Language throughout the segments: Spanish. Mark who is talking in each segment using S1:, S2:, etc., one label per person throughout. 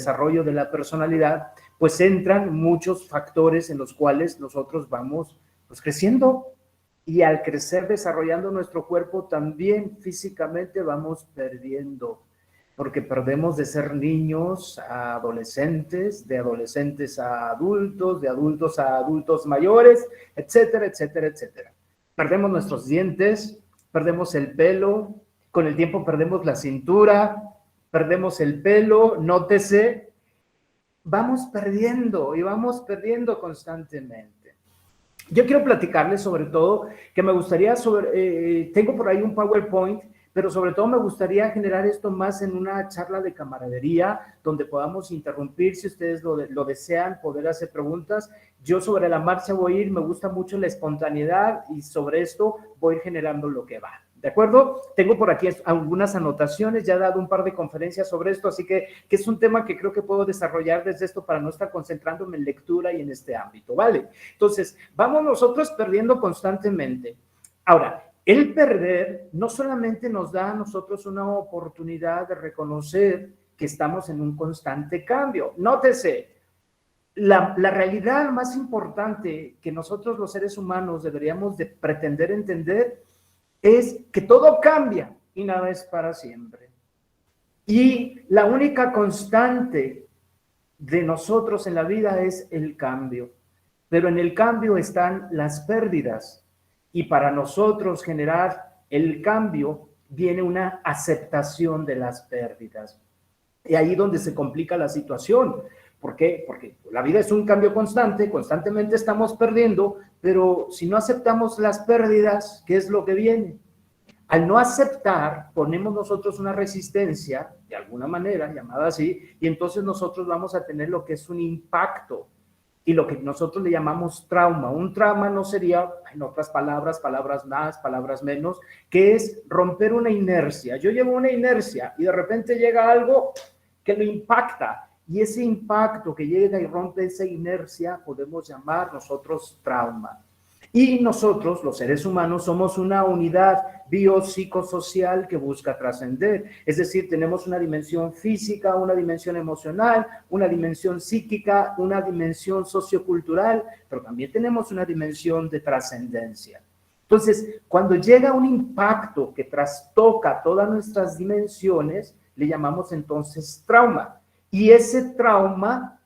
S1: desarrollo de la personalidad, pues entran muchos factores en los cuales nosotros vamos pues creciendo, y al crecer desarrollando nuestro cuerpo también físicamente vamos perdiendo, porque perdemos de ser niños a adolescentes, de adolescentes a adultos, de adultos a adultos mayores, etcétera, etcétera, etcétera. Perdemos nuestros dientes, perdemos el pelo, con el tiempo perdemos la cintura, perdemos el pelo, nótese, vamos perdiendo y vamos perdiendo constantemente. Yo quiero platicarles sobre todo que me gustaría, tengo por ahí un PowerPoint, pero sobre todo me gustaría generar esto más en una charla de camaradería, donde podamos interrumpir, si ustedes lo desean, poder hacer preguntas. Yo sobre la marcha voy a ir, me gusta mucho la espontaneidad y sobre esto voy a ir generando lo que va. ¿De acuerdo? Tengo por aquí algunas anotaciones, ya he dado un par de conferencias sobre esto, así que es un tema que creo que puedo desarrollar desde esto para no estar concentrándome en lectura y en este ámbito, ¿vale? Entonces, vamos nosotros perdiendo constantemente. Ahora, el perder no solamente nos da a nosotros una oportunidad de reconocer que estamos en un constante cambio. Nótese, la realidad más importante que nosotros los seres humanos deberíamos de pretender entender es que todo cambia y nada es para siempre. Y la única constante de nosotros en la vida es el cambio. Pero en el cambio están las pérdidas. Y para nosotros generar el cambio viene una aceptación de las pérdidas. Y ahí donde se complica la situación. ¿Por qué? Porque la vida es un cambio constante, constantemente estamos perdiendo, pero si no aceptamos las pérdidas, ¿qué es lo que viene? Al no aceptar, ponemos nosotros una resistencia, de alguna manera, llamada así, y entonces nosotros vamos a tener lo que es un impacto, y lo que nosotros le llamamos trauma. Un trauma no sería, en otras palabras, palabras más, palabras menos, que es romper una inercia. Yo llevo una inercia y de repente llega algo que lo impacta, y ese impacto que llega y rompe esa inercia podemos llamar nosotros trauma. Y nosotros, los seres humanos, somos una unidad biopsicosocial que busca trascender. Es decir, tenemos una dimensión física, una dimensión emocional, una dimensión psíquica, una dimensión sociocultural, pero también tenemos una dimensión de trascendencia. Entonces, cuando llega un impacto que trastoca todas nuestras dimensiones, le llamamos entonces trauma. Y ese trauma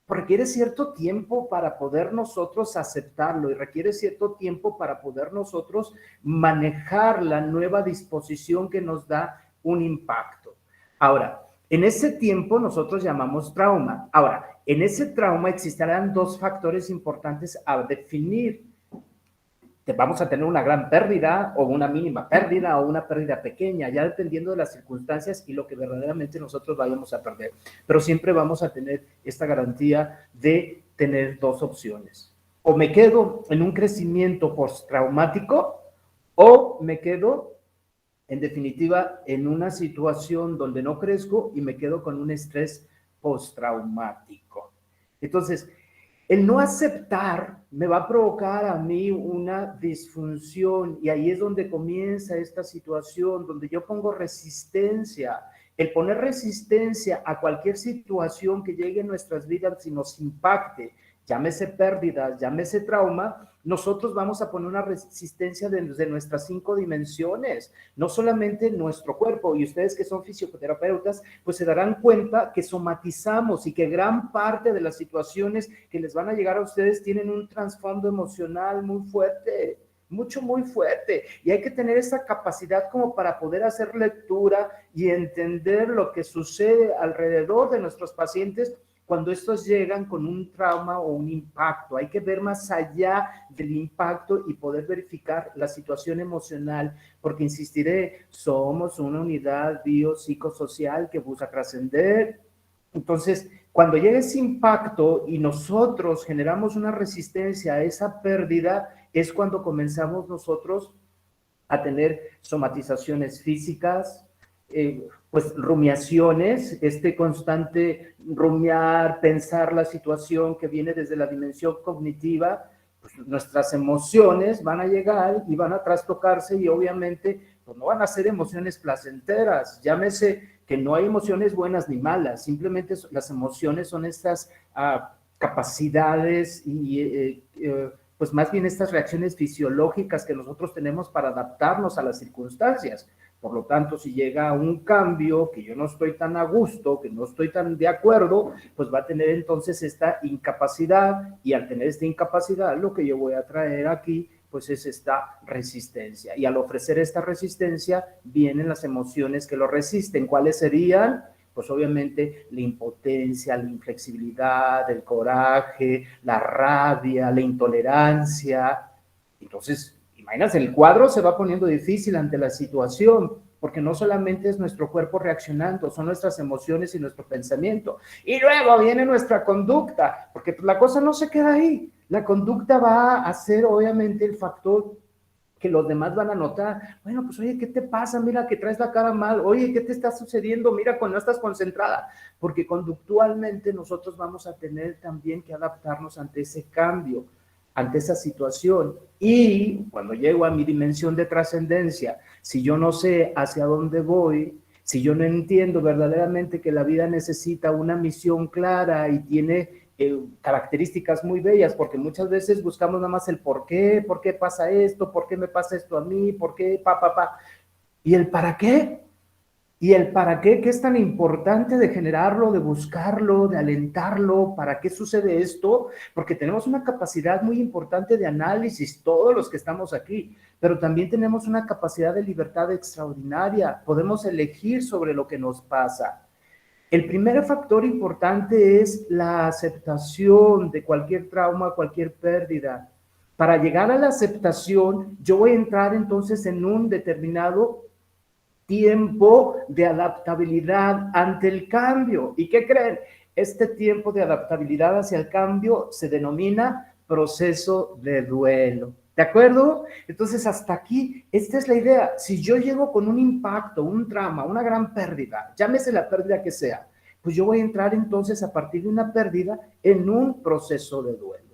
S1: requiere cierto tiempo para poder nosotros aceptarlo y requiere cierto tiempo para poder nosotros manejar la nueva disposición que nos da un impacto. Ahora, en ese tiempo nosotros llamamos trauma. Ahora, en ese trauma existirán dos factores importantes a definir. Vamos a tener una gran pérdida o una mínima pérdida o una pérdida pequeña, ya dependiendo de las circunstancias y lo que verdaderamente nosotros vayamos a perder. Pero siempre vamos a tener esta garantía de tener dos opciones. O me quedo en un crecimiento postraumático o me quedo, en definitiva, en una situación donde no crezco y me quedo con un estrés postraumático. Entonces, el no aceptar me va a provocar a mí una disfunción y ahí es donde comienza esta situación, donde yo pongo resistencia. El poner resistencia a cualquier situación que llegue en nuestras vidas y nos impacte, llámese pérdidas, llámese trauma, nosotros vamos a poner una resistencia desde nuestras 5 dimensiones, no solamente nuestro cuerpo, y ustedes que son fisioterapeutas, pues se darán cuenta que somatizamos y que gran parte de las situaciones que les van a llegar a ustedes tienen un trasfondo emocional muy fuerte, muy fuerte, y hay que tener esa capacidad como para poder hacer lectura y entender lo que sucede alrededor de nuestros pacientes cuando estos llegan con un trauma o un impacto. Hay que ver más allá del impacto y poder verificar la situación emocional, porque insistiré, somos una unidad biopsicosocial que busca trascender. Entonces, cuando llega ese impacto y nosotros generamos una resistencia a esa pérdida, es cuando comenzamos nosotros a tener somatizaciones físicas, pues rumiaciones, este constante rumiar, pensar la situación que viene desde la dimensión cognitiva, pues nuestras emociones van a llegar y van a trastocarse y obviamente pues no van a ser emociones placenteras, llámese que no hay emociones buenas ni malas, simplemente las emociones son estas capacidades y pues más bien estas reacciones fisiológicas que nosotros tenemos para adaptarnos a las circunstancias. Por lo tanto, si llega un cambio que yo no estoy tan a gusto, que no estoy tan de acuerdo, pues va a tener entonces esta incapacidad, y al tener esta incapacidad, lo que yo voy a traer aquí, pues es esta resistencia. Y al ofrecer esta resistencia, vienen las emociones que lo resisten. ¿Cuáles serían? Pues obviamente la impotencia, la inflexibilidad, el coraje, la rabia, la intolerancia. Entonces, imagínate, el cuadro se va poniendo difícil ante la situación, porque no solamente es nuestro cuerpo reaccionando, son nuestras emociones y nuestro pensamiento. Y luego viene nuestra conducta, porque la cosa no se queda ahí. La conducta va a ser obviamente el factor que los demás van a notar. Bueno, pues oye, ¿qué te pasa? Mira que traes la cara mal. Oye, ¿qué te está sucediendo? Mira cuando no estás concentrada. Porque conductualmente nosotros vamos a tener también que adaptarnos ante ese cambio, ante esa situación. Y cuando llego a mi dimensión de trascendencia, si yo no sé hacia dónde voy, si yo no entiendo verdaderamente que la vida necesita una misión clara y tiene características muy bellas, porque muchas veces buscamos nada más el por qué pasa esto, por qué me pasa esto a mí, por qué, ¿y el para qué? ¿Y el para qué? ¿Qué es tan importante de generarlo, de buscarlo, de alentarlo? ¿Para qué sucede esto? Porque tenemos una capacidad muy importante de análisis, todos los que estamos aquí, pero también tenemos una capacidad de libertad extraordinaria. Podemos elegir sobre lo que nos pasa. El primer factor importante es la aceptación de cualquier trauma, cualquier pérdida. Para llegar a la aceptación, yo voy a entrar entonces en un determinado tiempo de adaptabilidad ante el cambio. ¿Y qué creen? Este tiempo de adaptabilidad hacia el cambio se denomina proceso de duelo. ¿De acuerdo? Entonces, hasta aquí, esta es la idea. Si yo llego con un impacto, un trauma, una gran pérdida, llámese la pérdida que sea, pues yo voy a entrar entonces a partir de una pérdida en un proceso de duelo.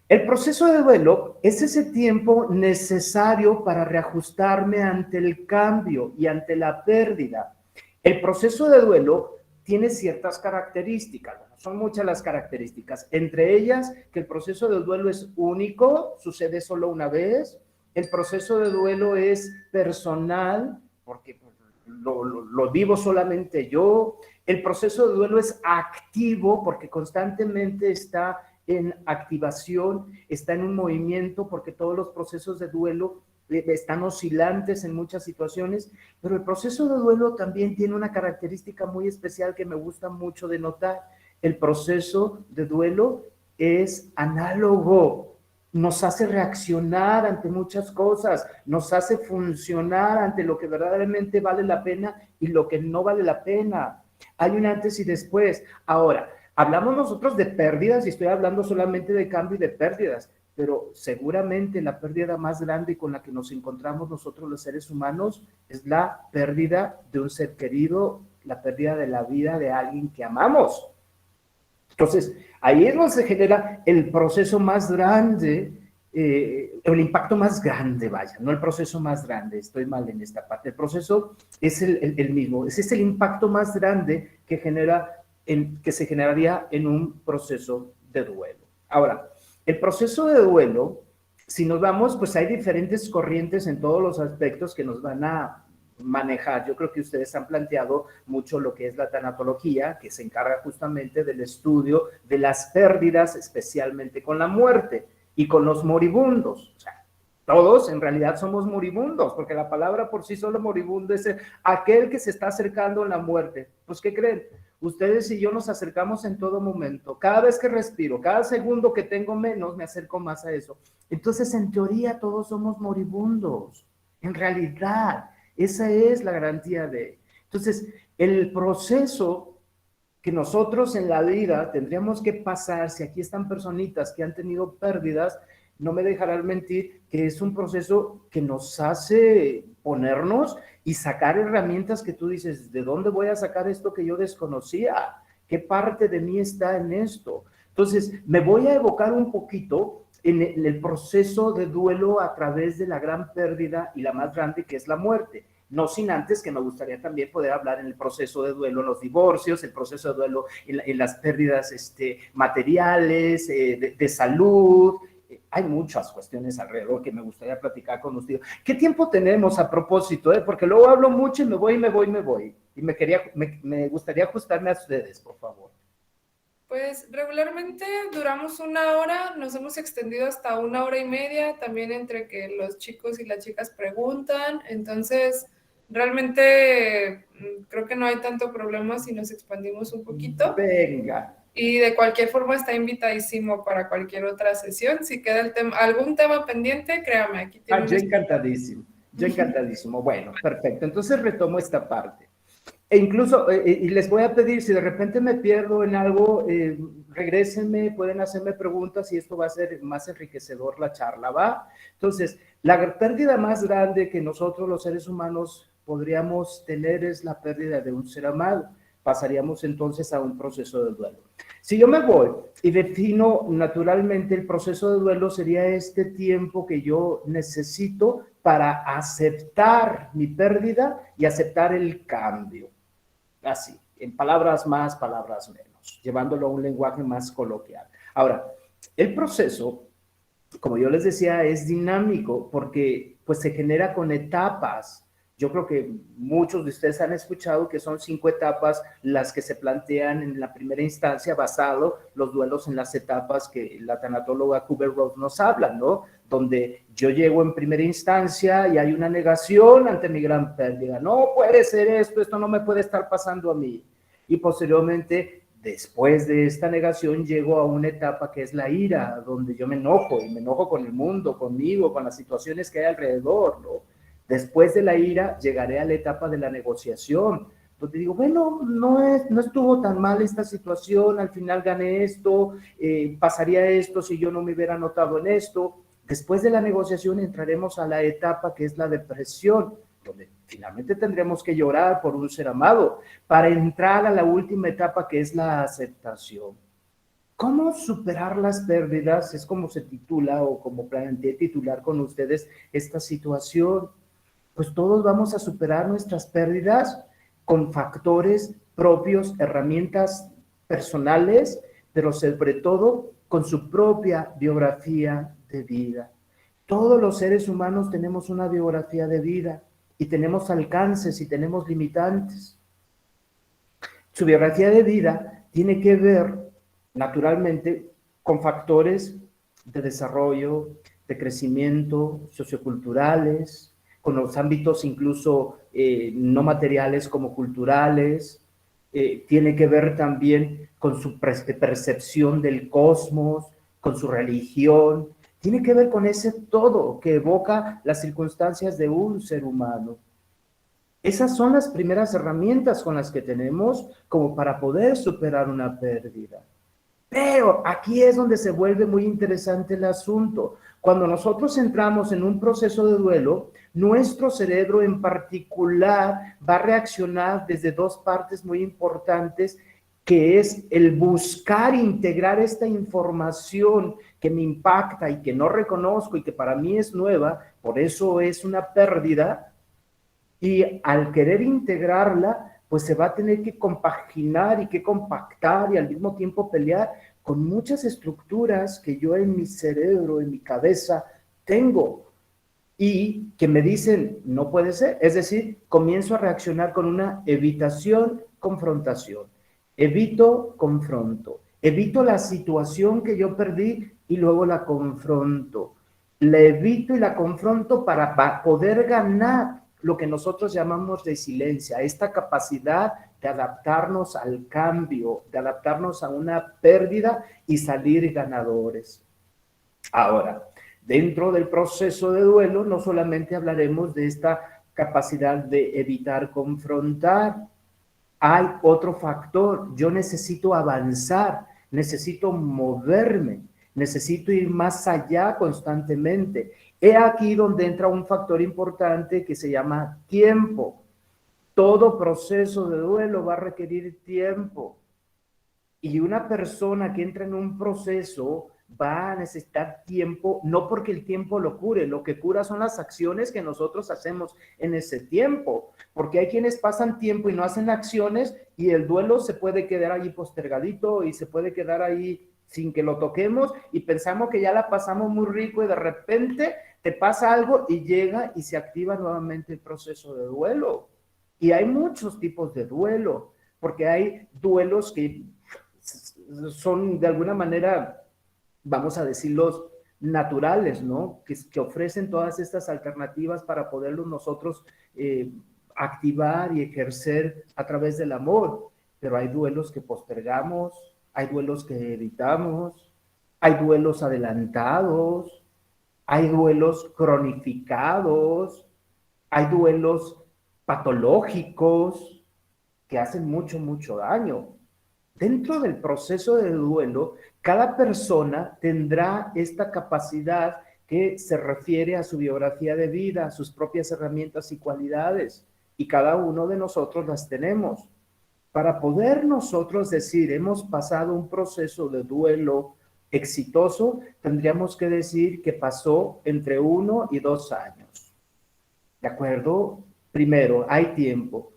S1: El proceso de duelo es ese tiempo necesario para reajustarme ante el cambio y ante la pérdida. El proceso de duelo tiene ciertas características, son muchas las características, entre ellas que el proceso de duelo es único, sucede solo una vez, el proceso de duelo es personal, porque lo vivo solamente yo, el proceso de duelo es activo, porque constantemente está en activación, está en un movimiento, porque todos los procesos de duelo están oscilantes en muchas situaciones, pero el proceso de duelo también tiene una característica muy especial que me gusta mucho de notar. El proceso de duelo es análogo, nos hace reaccionar ante muchas cosas, nos hace funcionar ante lo que verdaderamente vale la pena y lo que no vale la pena. Hay un antes y después. Ahora, hablamos nosotros de pérdidas y estoy hablando solamente de cambio y de pérdidas, pero seguramente la pérdida más grande con la que nos encontramos nosotros los seres humanos es la pérdida de un ser querido, la pérdida de la vida de alguien que amamos. Entonces, ahí es donde se genera el proceso más grande, el impacto más grande, vaya, no el proceso más grande, estoy mal en esta parte. El proceso es el mismo, es el impacto más grande que que se generaría en un proceso de duelo. Ahora, el proceso de duelo, si nos vamos, pues hay diferentes corrientes en todos los aspectos que nos van a manejar. Yo creo que ustedes han planteado mucho lo que es la tanatología, que se encarga justamente del estudio de las pérdidas, especialmente con la muerte y con los moribundos. O sea, todos en realidad somos moribundos, porque la palabra por sí solo moribundo es aquel que se está acercando a la muerte. Pues, ¿qué creen? Ustedes y yo nos acercamos en todo momento. Cada vez que respiro, cada segundo que tengo menos, me acerco más a eso. Entonces, en teoría, todos somos moribundos. En realidad, esa es la garantía de... Entonces, el proceso que nosotros en la vida tendríamos que pasar, si aquí están personitas que han tenido pérdidas, no me dejarán mentir que es un proceso que nos hace ponernos y sacar herramientas que tú dices, ¿de dónde voy a sacar esto que yo desconocía? ¿Qué parte de mí está en esto? Entonces, me voy a evocar un poquito en el proceso de duelo a través de la gran pérdida y la más grande, que es la muerte. No sin antes que me gustaría también poder hablar en el proceso de duelo, en los divorcios, el proceso de duelo en las pérdidas materiales, de salud. Hay muchas cuestiones alrededor que me gustaría platicar con ustedes. ¿Qué tiempo tenemos a propósito? Porque luego hablo mucho y me voy, me voy, me voy. Y me gustaría ajustarme a ustedes, por favor.
S2: Pues regularmente duramos 1 hora, nos hemos extendido hasta 1 hora y media, también entre que los chicos y las chicas preguntan, entonces realmente creo que no hay tanto problema si nos expandimos un poquito.
S1: Venga.
S2: Y de cualquier forma está invitadísimo para cualquier otra sesión. Si queda algún tema pendiente, créame, aquí tiene
S1: Yo encantadísimo, yo encantadísimo. Bueno, perfecto. Entonces retomo esta parte. E incluso, y les voy a pedir, si de repente me pierdo en algo, regrésenme, pueden hacerme preguntas y esto va a ser más enriquecedor la charla, ¿va? Entonces, la pérdida más grande que nosotros los seres humanos podríamos tener es la pérdida de un ser amado. Pasaríamos entonces a un proceso de duelo. Si yo me voy y defino naturalmente el proceso de duelo, sería este tiempo que yo necesito para aceptar mi pérdida y aceptar el cambio. Así, en palabras más, palabras menos, llevándolo a un lenguaje más coloquial. Ahora, el proceso, como yo les decía, es dinámico porque pues se genera con etapas. Yo creo que muchos de ustedes han escuchado que son 5 etapas las que se plantean en la primera instancia, basado los duelos en las etapas que la tanatóloga Kübler-Ross nos habla, ¿no? Donde yo llego en primera instancia y hay una negación ante mi gran pérdida. No puede ser esto no me puede estar pasando a mí. Y posteriormente, después de esta negación, llego a una etapa que es la ira, donde yo me enojo, y me enojo con el mundo, conmigo, con las situaciones que hay alrededor, ¿no? Después de la ira, llegaré a la etapa de la negociación, donde digo, bueno, no estuvo tan mal esta situación, al final gané esto, pasaría esto si yo no me hubiera notado en esto. Después de la negociación entraremos a la etapa que es la depresión, donde finalmente tendremos que llorar por un ser amado, para entrar a la última etapa que es la aceptación. ¿Cómo superar las pérdidas? Es como se titula o como planteé titular con ustedes esta situación. Pues todos vamos a superar nuestras pérdidas con factores propios, herramientas personales, pero sobre todo con su propia biografía de vida. Todos los seres humanos tenemos una biografía de vida y tenemos alcances y tenemos limitantes. Su biografía de vida tiene que ver, naturalmente, con factores de desarrollo, de crecimiento, socioculturales, con los ámbitos incluso no materiales como culturales, tiene que ver también con su percepción del cosmos, con su religión, tiene que ver con ese todo que evoca las circunstancias de un ser humano. Esas son las primeras herramientas con las que tenemos como para poder superar una pérdida. Pero aquí es donde se vuelve muy interesante el asunto. Cuando nosotros entramos en un proceso de duelo, nuestro cerebro en particular va a reaccionar desde 2 partes muy importantes, que es el buscar integrar esta información que me impacta y que no reconozco y que para mí es nueva, por eso es una pérdida, y al querer integrarla, pues se va a tener que compaginar y que compactar y al mismo tiempo pelear con muchas estructuras que yo en mi cerebro, en mi cabeza tengo y que me dicen, no puede ser. Es decir, comienzo a reaccionar con una evitación, confrontación. Evito, confronto. Evito la situación que yo perdí y luego la confronto. La evito y la confronto para poder ganar lo que nosotros llamamos resiliencia, esta capacidad de adaptarnos al cambio, de adaptarnos a una pérdida y salir ganadores. Ahora, dentro del proceso de duelo, no solamente hablaremos de esta capacidad de evitar confrontar, hay otro factor, yo necesito avanzar, necesito moverme, necesito ir más allá constantemente. He aquí donde entra un factor importante que se llama tiempo. Todo proceso de duelo va a requerir tiempo. Y una persona que entra en un proceso va a necesitar tiempo, no porque el tiempo lo cure, lo que cura son las acciones que nosotros hacemos en ese tiempo, porque hay quienes pasan tiempo y no hacen acciones y el duelo se puede quedar ahí postergadito y se puede quedar ahí sin que lo toquemos y pensamos que ya la pasamos muy rico y de repente te pasa algo y llega y se activa nuevamente el proceso de duelo. Y hay muchos tipos de duelo, porque hay duelos que son de alguna manera, vamos a decirlos, naturales, ¿no? Que ofrecen todas estas alternativas para poderlos nosotros activar y ejercer a través del amor. Pero hay duelos que postergamos, hay duelos que evitamos, hay duelos adelantados, hay duelos cronificados, hay duelos patológicos que hacen mucho, mucho daño. Dentro del proceso de duelo, cada persona tendrá esta capacidad que se refiere a su biografía de vida, a sus propias herramientas y cualidades, y cada uno de nosotros las tenemos. Para poder nosotros decir, hemos pasado un proceso de duelo exitoso, tendríamos que decir que pasó entre 1 y 2 años. ¿De acuerdo? Primero, hay tiempo.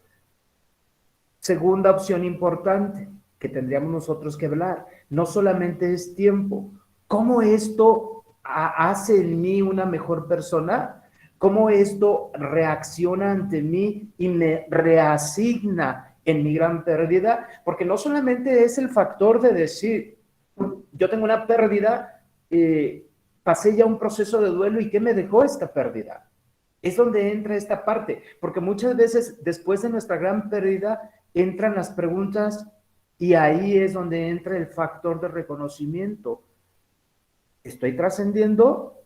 S1: Segunda opción importante que tendríamos nosotros que hablar, no solamente es tiempo. ¿Cómo esto hace en mí una mejor persona? ¿Cómo esto reacciona ante mí y me reasigna en mi gran pérdida? Porque no solamente es el factor de decir, yo tengo una pérdida, pasé ya un proceso de duelo y ¿qué me dejó esta pérdida? Es donde entra esta parte, porque muchas veces después de nuestra gran pérdida entran las preguntas y ahí es donde entra el factor de reconocimiento. ¿Estoy trascendiendo?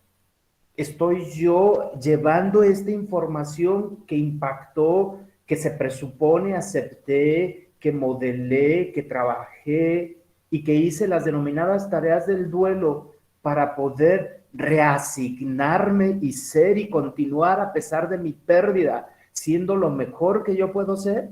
S1: ¿Estoy yo llevando esta información que impactó, que se presupone, acepté, que modelé, que trabajé y que hice las denominadas tareas del duelo para poder reasignarme y ser y continuar a pesar de mi pérdida, siendo lo mejor que yo puedo ser?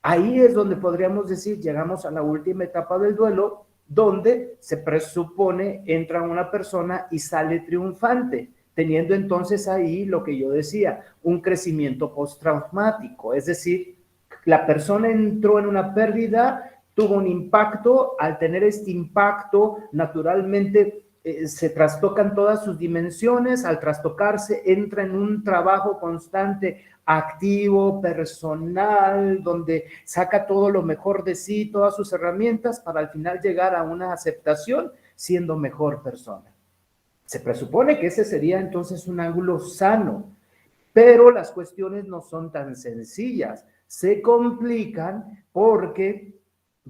S1: Ahí es donde podríamos decir, llegamos a la última etapa del duelo, donde se presupone entra una persona y sale triunfante, teniendo entonces ahí lo que yo decía, un crecimiento postraumático, es decir, la persona entró en una pérdida, tuvo un impacto, al tener este impacto, naturalmente se trastocan todas sus dimensiones, al trastocarse entra en un trabajo constante, activo, personal, donde saca todo lo mejor de sí, todas sus herramientas para al final llegar a una aceptación siendo mejor persona. Se presupone que ese sería entonces un ángulo sano, pero las cuestiones no son tan sencillas, se complican porque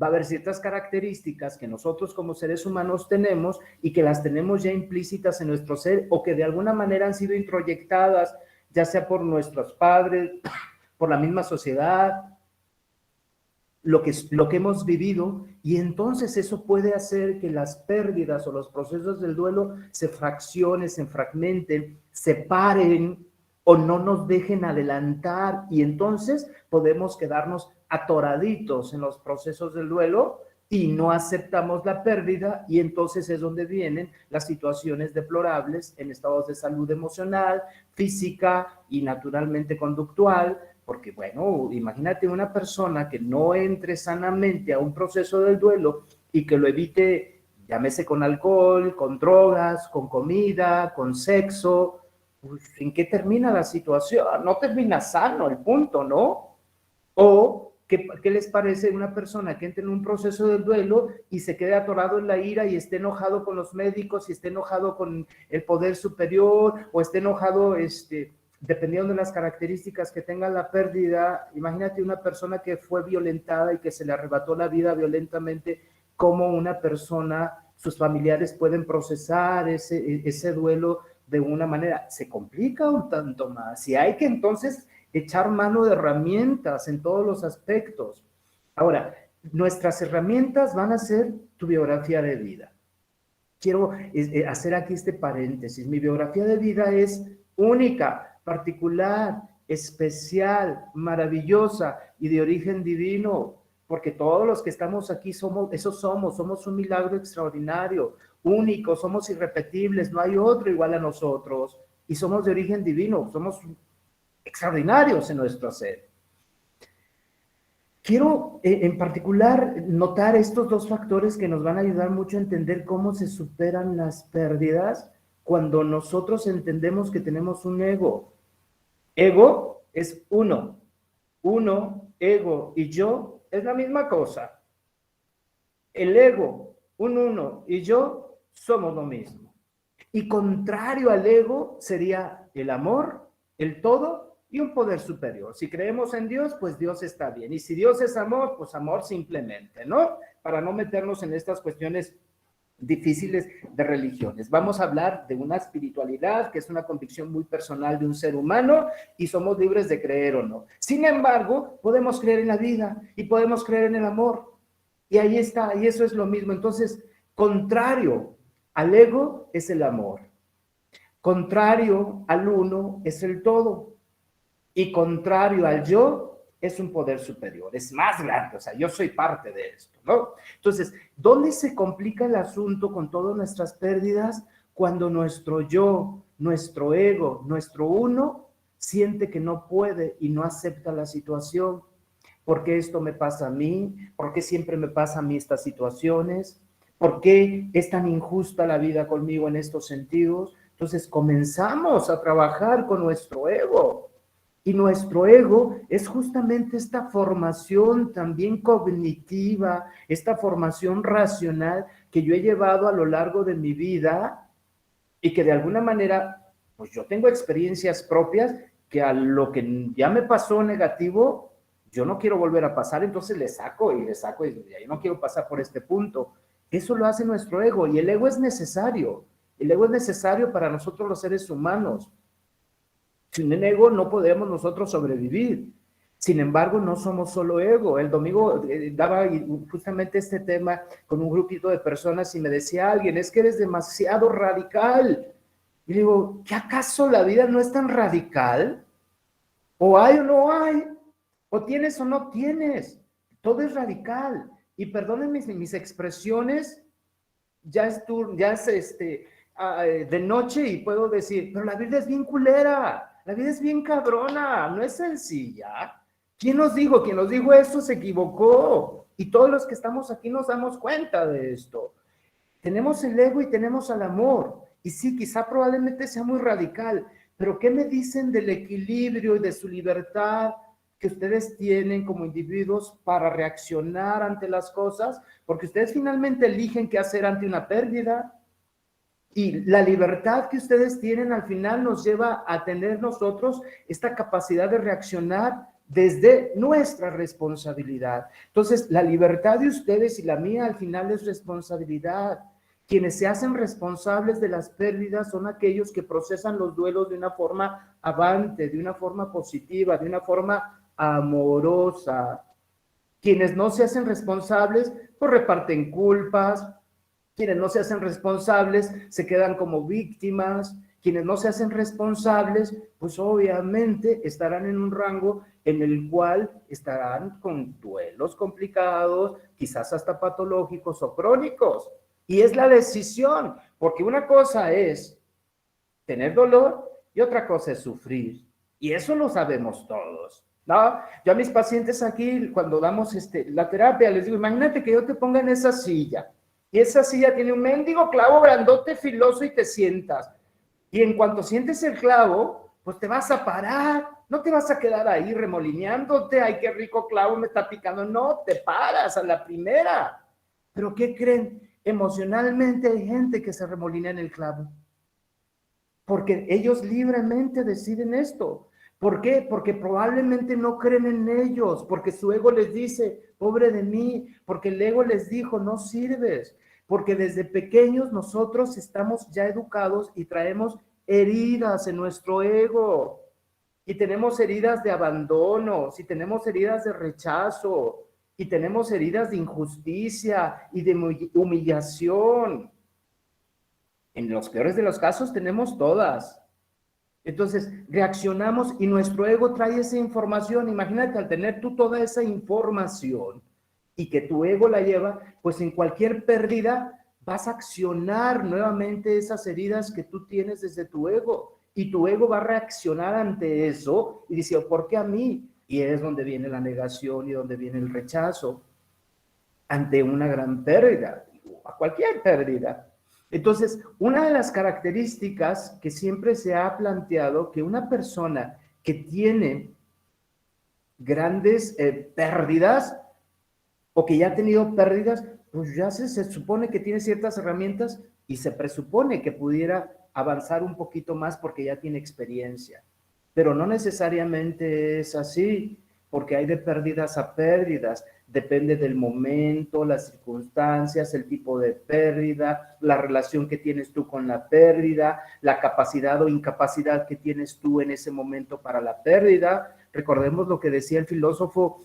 S1: va a haber ciertas características que nosotros como seres humanos tenemos y que las tenemos ya implícitas en nuestro ser o que de alguna manera han sido introyectadas, ya sea por nuestros padres, por la misma sociedad, lo que hemos vivido, y entonces eso puede hacer que las pérdidas o los procesos del duelo se fraccionen, se fragmenten, se paren o no nos dejen adelantar, y entonces podemos quedarnos atoraditos en los procesos del duelo y no aceptamos la pérdida, y entonces es donde vienen las situaciones deplorables en estados de salud emocional, física y naturalmente conductual, porque bueno, imagínate una persona que no entre sanamente a un proceso del duelo y que lo evite, llámese con alcohol, con drogas, con comida, con sexo, pues, ¿en qué termina la situación? No termina sano el punto, ¿no? O, ¿qué les parece una persona que entre en un proceso del duelo y se quede atorado en la ira y esté enojado con los médicos y esté enojado con el poder superior o esté enojado, dependiendo de las características que tenga la pérdida? Imagínate una persona que fue violentada y que se le arrebató la vida violentamente, cómo una persona, sus familiares pueden procesar ese duelo de una manera. Se complica un tanto más y hay que entonces echar mano de herramientas en todos los aspectos. Ahora, nuestras herramientas van a ser tu biografía de vida. Quiero hacer aquí este paréntesis. Mi biografía de vida es única, particular, especial, maravillosa y de origen divino, porque todos los que estamos aquí somos un milagro extraordinario, únicos, somos irrepetibles, no hay otro igual a nosotros y somos de origen divino, somos extraordinarios en nuestro ser. Quiero en particular notar estos dos factores que nos van a ayudar mucho a entender cómo se superan las pérdidas cuando nosotros entendemos que tenemos un ego. Ego es uno, ego y yo es la misma cosa. El ego, un uno y yo somos lo mismo. Y contrario al ego sería el amor, el todo y un poder superior. Si creemos en Dios, pues Dios está bien. Y si Dios es amor, pues amor simplemente, ¿no? Para no meternos en estas cuestiones difíciles de religiones. Vamos a hablar de una espiritualidad que es una convicción muy personal de un ser humano y somos libres de creer o no. Sin embargo, podemos creer en la vida y podemos creer en el amor. Y ahí está, y eso es lo mismo. Entonces, contrario al ego es el amor. Contrario al uno es el todo. Y contrario al yo es un poder superior, es más grande, o sea, yo soy parte de esto, ¿no? Entonces, ¿dónde se complica el asunto con todas nuestras pérdidas? Cuando nuestro yo, nuestro ego, nuestro uno, siente que no puede y no acepta la situación. ¿Por qué esto me pasa a mí? ¿Por qué siempre me pasa a mí estas situaciones? ¿Por qué es tan injusta la vida conmigo en estos sentidos? Entonces, comenzamos a trabajar con nuestro ego. Y nuestro ego es justamente esta formación también cognitiva, esta formación racional que yo he llevado a lo largo de mi vida y que de alguna manera, pues yo tengo experiencias propias que a lo que ya me pasó negativo, yo no quiero volver a pasar, entonces le saco y yo no quiero pasar por este punto. Eso lo hace nuestro ego y el ego es necesario. El ego es necesario para nosotros los seres humanos. Sin el ego no podemos nosotros sobrevivir. Sin embargo, no somos solo ego. El domingo daba justamente este tema con un grupito de personas y me decía alguien, es que eres demasiado radical. Y digo, ¿qué acaso la vida no es tan radical? O hay o no hay, o tienes o no tienes. Todo es radical. Y perdónenme mis expresiones, ya es de noche y puedo decir, pero la vida es bien culera. La vida es bien cabrona, no es sencilla. ¿Quién nos dijo? Quien nos dijo eso se equivocó. Y todos los que estamos aquí nos damos cuenta de esto. Tenemos el ego y tenemos al amor. Y sí, quizá probablemente sea muy radical, pero ¿qué me dicen del equilibrio y de su libertad que ustedes tienen como individuos para reaccionar ante las cosas? Porque ustedes finalmente eligen qué hacer ante una pérdida. Y la libertad que ustedes tienen al final nos lleva a tener nosotros esta capacidad de reaccionar desde nuestra responsabilidad. Entonces, la libertad de ustedes y la mía al final es responsabilidad. Quienes se hacen responsables de las pérdidas son aquellos que procesan los duelos de una forma avante, de una forma positiva, de una forma amorosa. Quienes no se hacen responsables, pues reparten culpas. Quienes no se hacen responsables se quedan como víctimas. Quienes no se hacen responsables, pues obviamente estarán en un rango en el cual estarán con duelos complicados, quizás hasta patológicos o crónicos. Y es la decisión, porque una cosa es tener dolor y otra cosa es sufrir. Y eso lo sabemos todos, ¿no? Yo a mis pacientes aquí, cuando damos la terapia, les digo, imagínate que yo te ponga en esa silla. Y esa silla tiene un mendigo clavo grandote, filoso y te sientas. Y en cuanto sientes el clavo, pues te vas a parar. No te vas a quedar ahí remolineándote. Ay, qué rico clavo me está picando. No, te paras a la primera. ¿Pero qué creen? Emocionalmente hay gente que se remolinea en el clavo. Porque ellos libremente deciden esto. ¿Por qué? Porque probablemente no creen en ellos, porque su ego les dice, pobre de mí, porque el ego les dijo, no sirves, porque desde pequeños nosotros estamos ya educados y traemos heridas en nuestro ego, y tenemos heridas de abandono, y tenemos heridas de rechazo, y tenemos heridas de injusticia y de humillación. En los peores de los casos tenemos todas. Entonces, reaccionamos y nuestro ego trae esa información. Imagínate al tener tú toda esa información y que tu ego la lleva, pues en cualquier pérdida vas a accionar nuevamente esas heridas que tú tienes desde tu ego. Y tu ego va a reaccionar ante eso y dice, ¿por qué a mí? Y es donde viene la negación y donde viene el rechazo ante una gran pérdida, a cualquier pérdida. Entonces, una de las características que siempre se ha planteado que una persona que tiene grandes pérdidas o que ya ha tenido pérdidas, pues ya se supone que tiene ciertas herramientas y se presupone que pudiera avanzar un poquito más porque ya tiene experiencia. Pero no necesariamente es así, porque hay de pérdidas a pérdidas. Depende del momento, las circunstancias, el tipo de pérdida, la relación que tienes tú con la pérdida, la capacidad o incapacidad que tienes tú en ese momento para la pérdida. Recordemos lo que decía el filósofo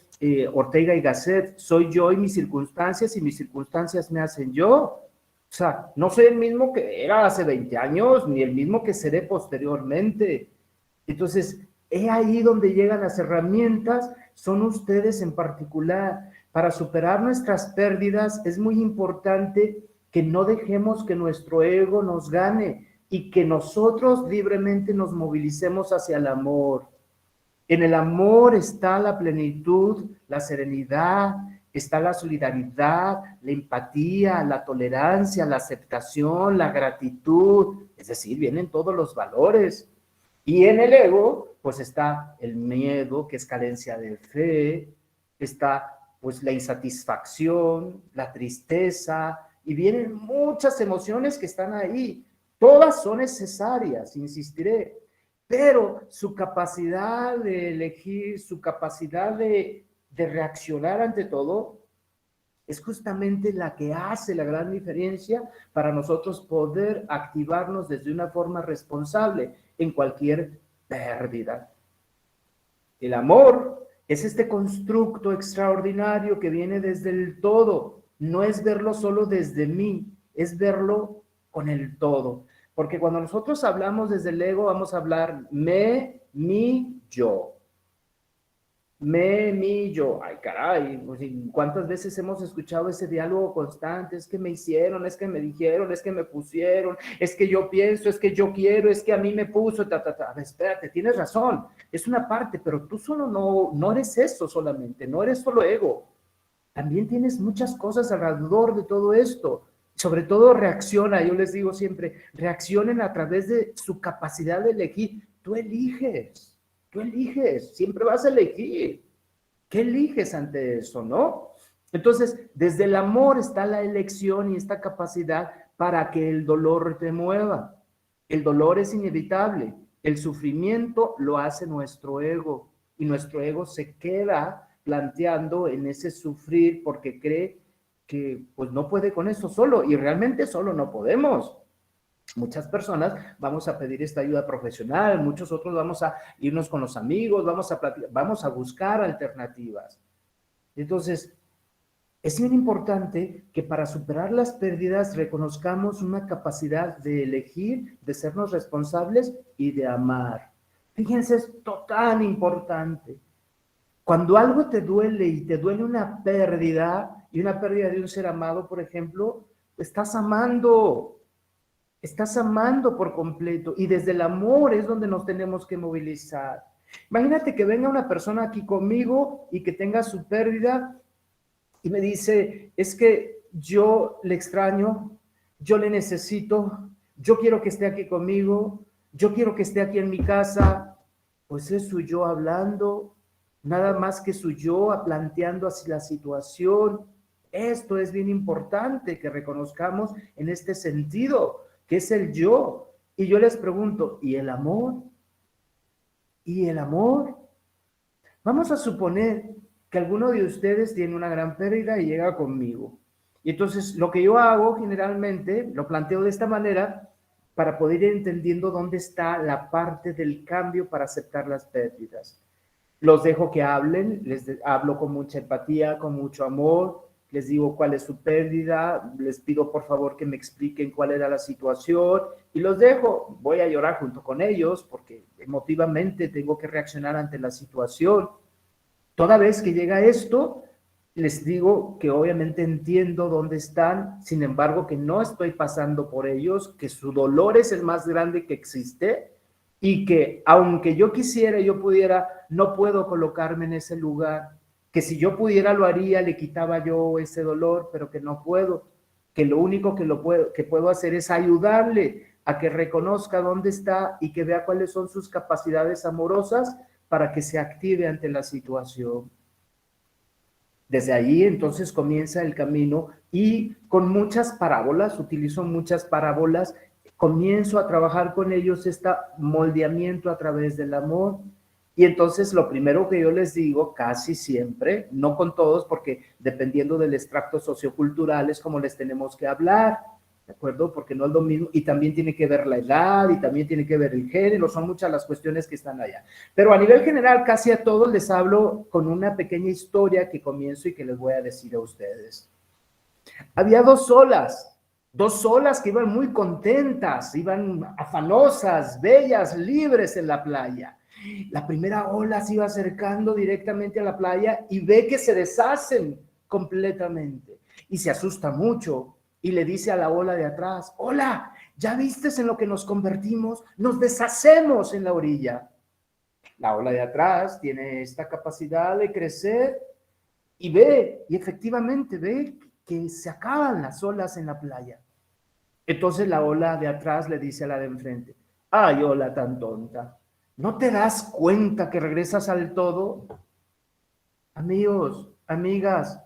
S1: Ortega y Gasset, soy yo y mis circunstancias me hacen yo. O sea, no soy el mismo que era hace 20 años, ni el mismo que seré posteriormente. Entonces, he ahí donde llegan las herramientas, son ustedes en particular. Para superar nuestras pérdidas es muy importante que no dejemos que nuestro ego nos gane y que nosotros libremente nos movilicemos hacia el amor. En el amor está la plenitud, la serenidad, está la solidaridad, la empatía, la tolerancia, la aceptación, la gratitud, es decir, vienen todos los valores. Y en el ego, pues está el miedo, que es carencia de fe, está pues la insatisfacción, la tristeza, y vienen muchas emociones que están ahí. Todas son necesarias, insistiré, pero su capacidad de elegir, su capacidad de reaccionar ante todo, es justamente la que hace la gran diferencia para nosotros poder activarnos desde una forma responsable en cualquier pérdida. El amor es este constructo extraordinario que viene desde el todo. No es verlo solo desde mí, es verlo con el todo. Porque cuando nosotros hablamos desde el ego, vamos a hablar me, mi, yo. Me, mi, yo. Ay, caray, ¿cuántas veces hemos escuchado ese diálogo constante? Es que me hicieron, es que me dijeron, es que me pusieron, es que yo pienso, es que yo quiero, es que a mí me puso, ta. A ver, espérate, tienes razón, es una parte, pero tú solo no eres eso solamente, no eres solo ego. También tienes muchas cosas alrededor de todo esto. Sobre todo reacciona, yo les digo siempre, reaccionen a través de su capacidad de elegir. Tú eliges, siempre vas a elegir. ¿Qué eliges ante eso, no? Entonces, desde el amor está la elección y esta capacidad para que el dolor te mueva. El dolor es inevitable, el sufrimiento lo hace nuestro ego y nuestro ego se queda planteando en ese sufrir porque cree que pues no puede con eso solo y realmente solo no podemos. Muchas personas vamos a pedir esta ayuda profesional, muchos otros vamos a irnos con los amigos, vamos a buscar alternativas. Entonces, es bien importante que para superar las pérdidas reconozcamos una capacidad de elegir, de sernos responsables y de amar. Fíjense, es tan importante. Cuando algo te duele y te duele una pérdida, y una pérdida de un ser amado, por ejemplo, estás amando por completo, y desde el amor es donde nos tenemos que movilizar. Imagínate que venga una persona aquí conmigo y que tenga su pérdida y me dice, es que yo le extraño, yo le necesito, yo quiero que esté aquí conmigo, yo quiero que esté aquí en mi casa. Pues es su yo hablando, nada más que su yo planteando así la situación. Esto es bien importante que reconozcamos en este sentido, que es el yo. Y yo les pregunto, ¿y el amor? ¿Y el amor? Vamos a suponer que alguno de ustedes tiene una gran pérdida y llega conmigo. Y entonces lo que yo hago generalmente, lo planteo de esta manera, para poder ir entendiendo dónde está la parte del cambio para aceptar las pérdidas. Los dejo que hablen, hablo con mucha empatía, con mucho amor, les digo cuál es su pérdida, les pido por favor que me expliquen cuál era la situación y los dejo. Voy a llorar junto con ellos porque emotivamente tengo que reaccionar ante la situación. Toda vez que llega esto, Les digo que obviamente entiendo dónde están, sin embargo que no estoy pasando por ellos, que su dolor es el más grande que existe y que aunque yo quisiera, yo pudiera, no puedo colocarme en ese lugar, que si yo pudiera lo haría, le quitaba yo ese dolor, pero que no puedo, que lo único que puedo hacer es ayudarle a que reconozca dónde está y que vea cuáles son sus capacidades amorosas para que se active ante la situación. Desde ahí entonces comienza el camino y con muchas parábolas, utilizo muchas parábolas, comienzo a trabajar con ellos este moldeamiento a través del amor. Y entonces lo primero que yo les digo casi siempre, no con todos, porque dependiendo del extracto sociocultural es como les tenemos que hablar, ¿de acuerdo? Porque no es lo mismo, y también tiene que ver la edad, y también tiene que ver el género, son muchas las cuestiones que están allá. Pero a nivel general, casi a todos les hablo con una pequeña historia que comienzo y que les voy a decir a ustedes. Había dos olas que iban muy contentas, iban afanosas, bellas, libres en la playa. La primera ola se iba acercando directamente a la playa y ve que se deshacen completamente y se asusta mucho y le dice a la ola de atrás: hola, ¿ya vistes en lo que nos convertimos? Nos deshacemos en la orilla. La ola de atrás tiene esta capacidad de crecer y ve, y efectivamente ve que se acaban las olas en la playa. Entonces la ola de atrás le dice a la de enfrente: ay, ola tan tonta, ¿no te das cuenta que regresas al todo? Amigos, amigas,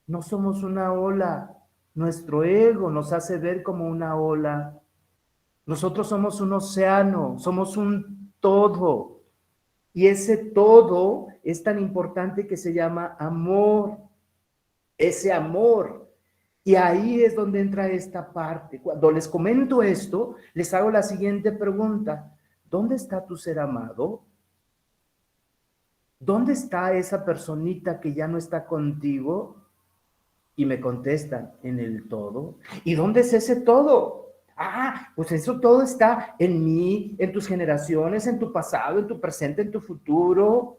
S1: no somos una ola. Nuestro ego nos hace ver como una ola. Nosotros somos un océano, somos un todo. Y ese todo es tan importante que se llama amor. Ese amor. Y ahí es donde entra esta parte. Cuando les comento esto, les hago la siguiente pregunta: ¿dónde está tu ser amado? ¿Dónde está esa personita que ya no está contigo? Y me contestan: en el todo. ¿Y dónde es ese todo? Ah, pues eso todo está en mí, en tus generaciones, en tu pasado, en tu presente, en tu futuro.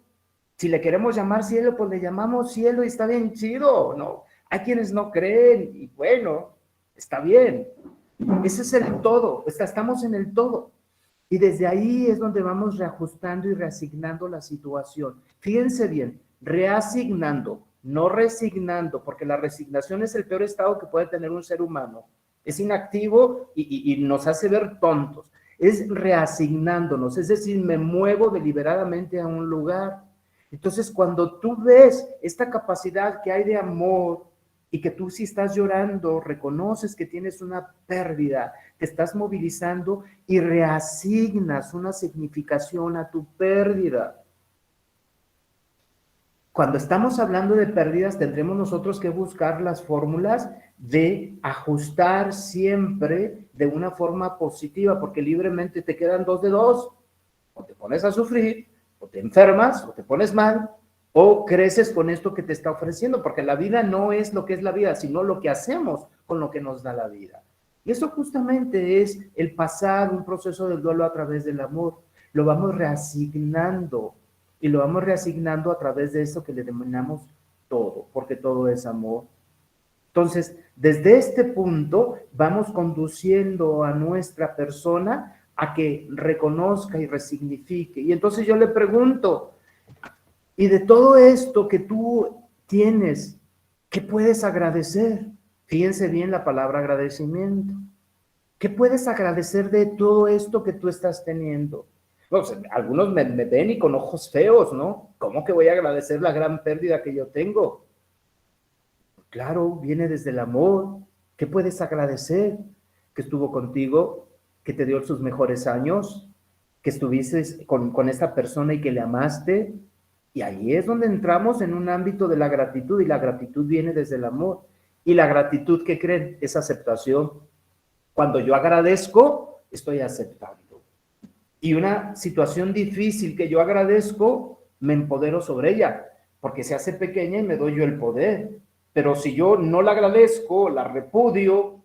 S1: Si le queremos llamar cielo, pues le llamamos cielo y está bien chido, ¿no? Hay quienes no creen y bueno, está bien. Ese es el todo, estamos en el todo. Y desde ahí es donde vamos reajustando y reasignando la situación. Fíjense bien, reasignando, no resignando, porque la resignación es el peor estado que puede tener un ser humano. Es inactivo y nos hace ver tontos. Es reasignándonos, es decir, me muevo deliberadamente a un lugar. Entonces, cuando tú ves esta capacidad que hay de amor y que tú si estás llorando, reconoces que tienes una pérdida, te estás movilizando y reasignas una significación a tu pérdida. Cuando estamos hablando de pérdidas, tendremos nosotros que buscar las fórmulas de ajustar siempre de una forma positiva, porque libremente te quedan dos de dos. O te pones a sufrir, o te enfermas, o te pones mal, o creces con esto que te está ofreciendo, porque la vida no es lo que es la vida, sino lo que hacemos con lo que nos da la vida. Y eso justamente es el pasar un proceso del duelo a través del amor. Lo vamos reasignando y lo vamos reasignando a través de eso que le denominamos todo, porque todo es amor. Entonces, desde este punto vamos conduciendo a nuestra persona a que reconozca y resignifique. Y entonces yo le pregunto: y de todo esto que tú tienes, ¿qué puedes agradecer? Fíjense bien la palabra agradecimiento. ¿Qué puedes agradecer de todo esto que tú estás teniendo? Bueno, pues, algunos me ven y con ojos feos, ¿no? ¿Cómo que voy a agradecer la gran pérdida que yo tengo? Claro, viene desde el amor. ¿Qué puedes agradecer? Que estuvo contigo, que te dio sus mejores años, que estuviste con esta persona y que le amaste. Y ahí es donde entramos en un ámbito de la gratitud, y la gratitud viene desde el amor. Y la gratitud, ¿qué creen? Es aceptación. Cuando yo agradezco, estoy aceptando. Y una situación difícil que yo agradezco, me empodero sobre ella, porque se hace pequeña y me doy yo el poder. Pero si yo no la agradezco, la repudio,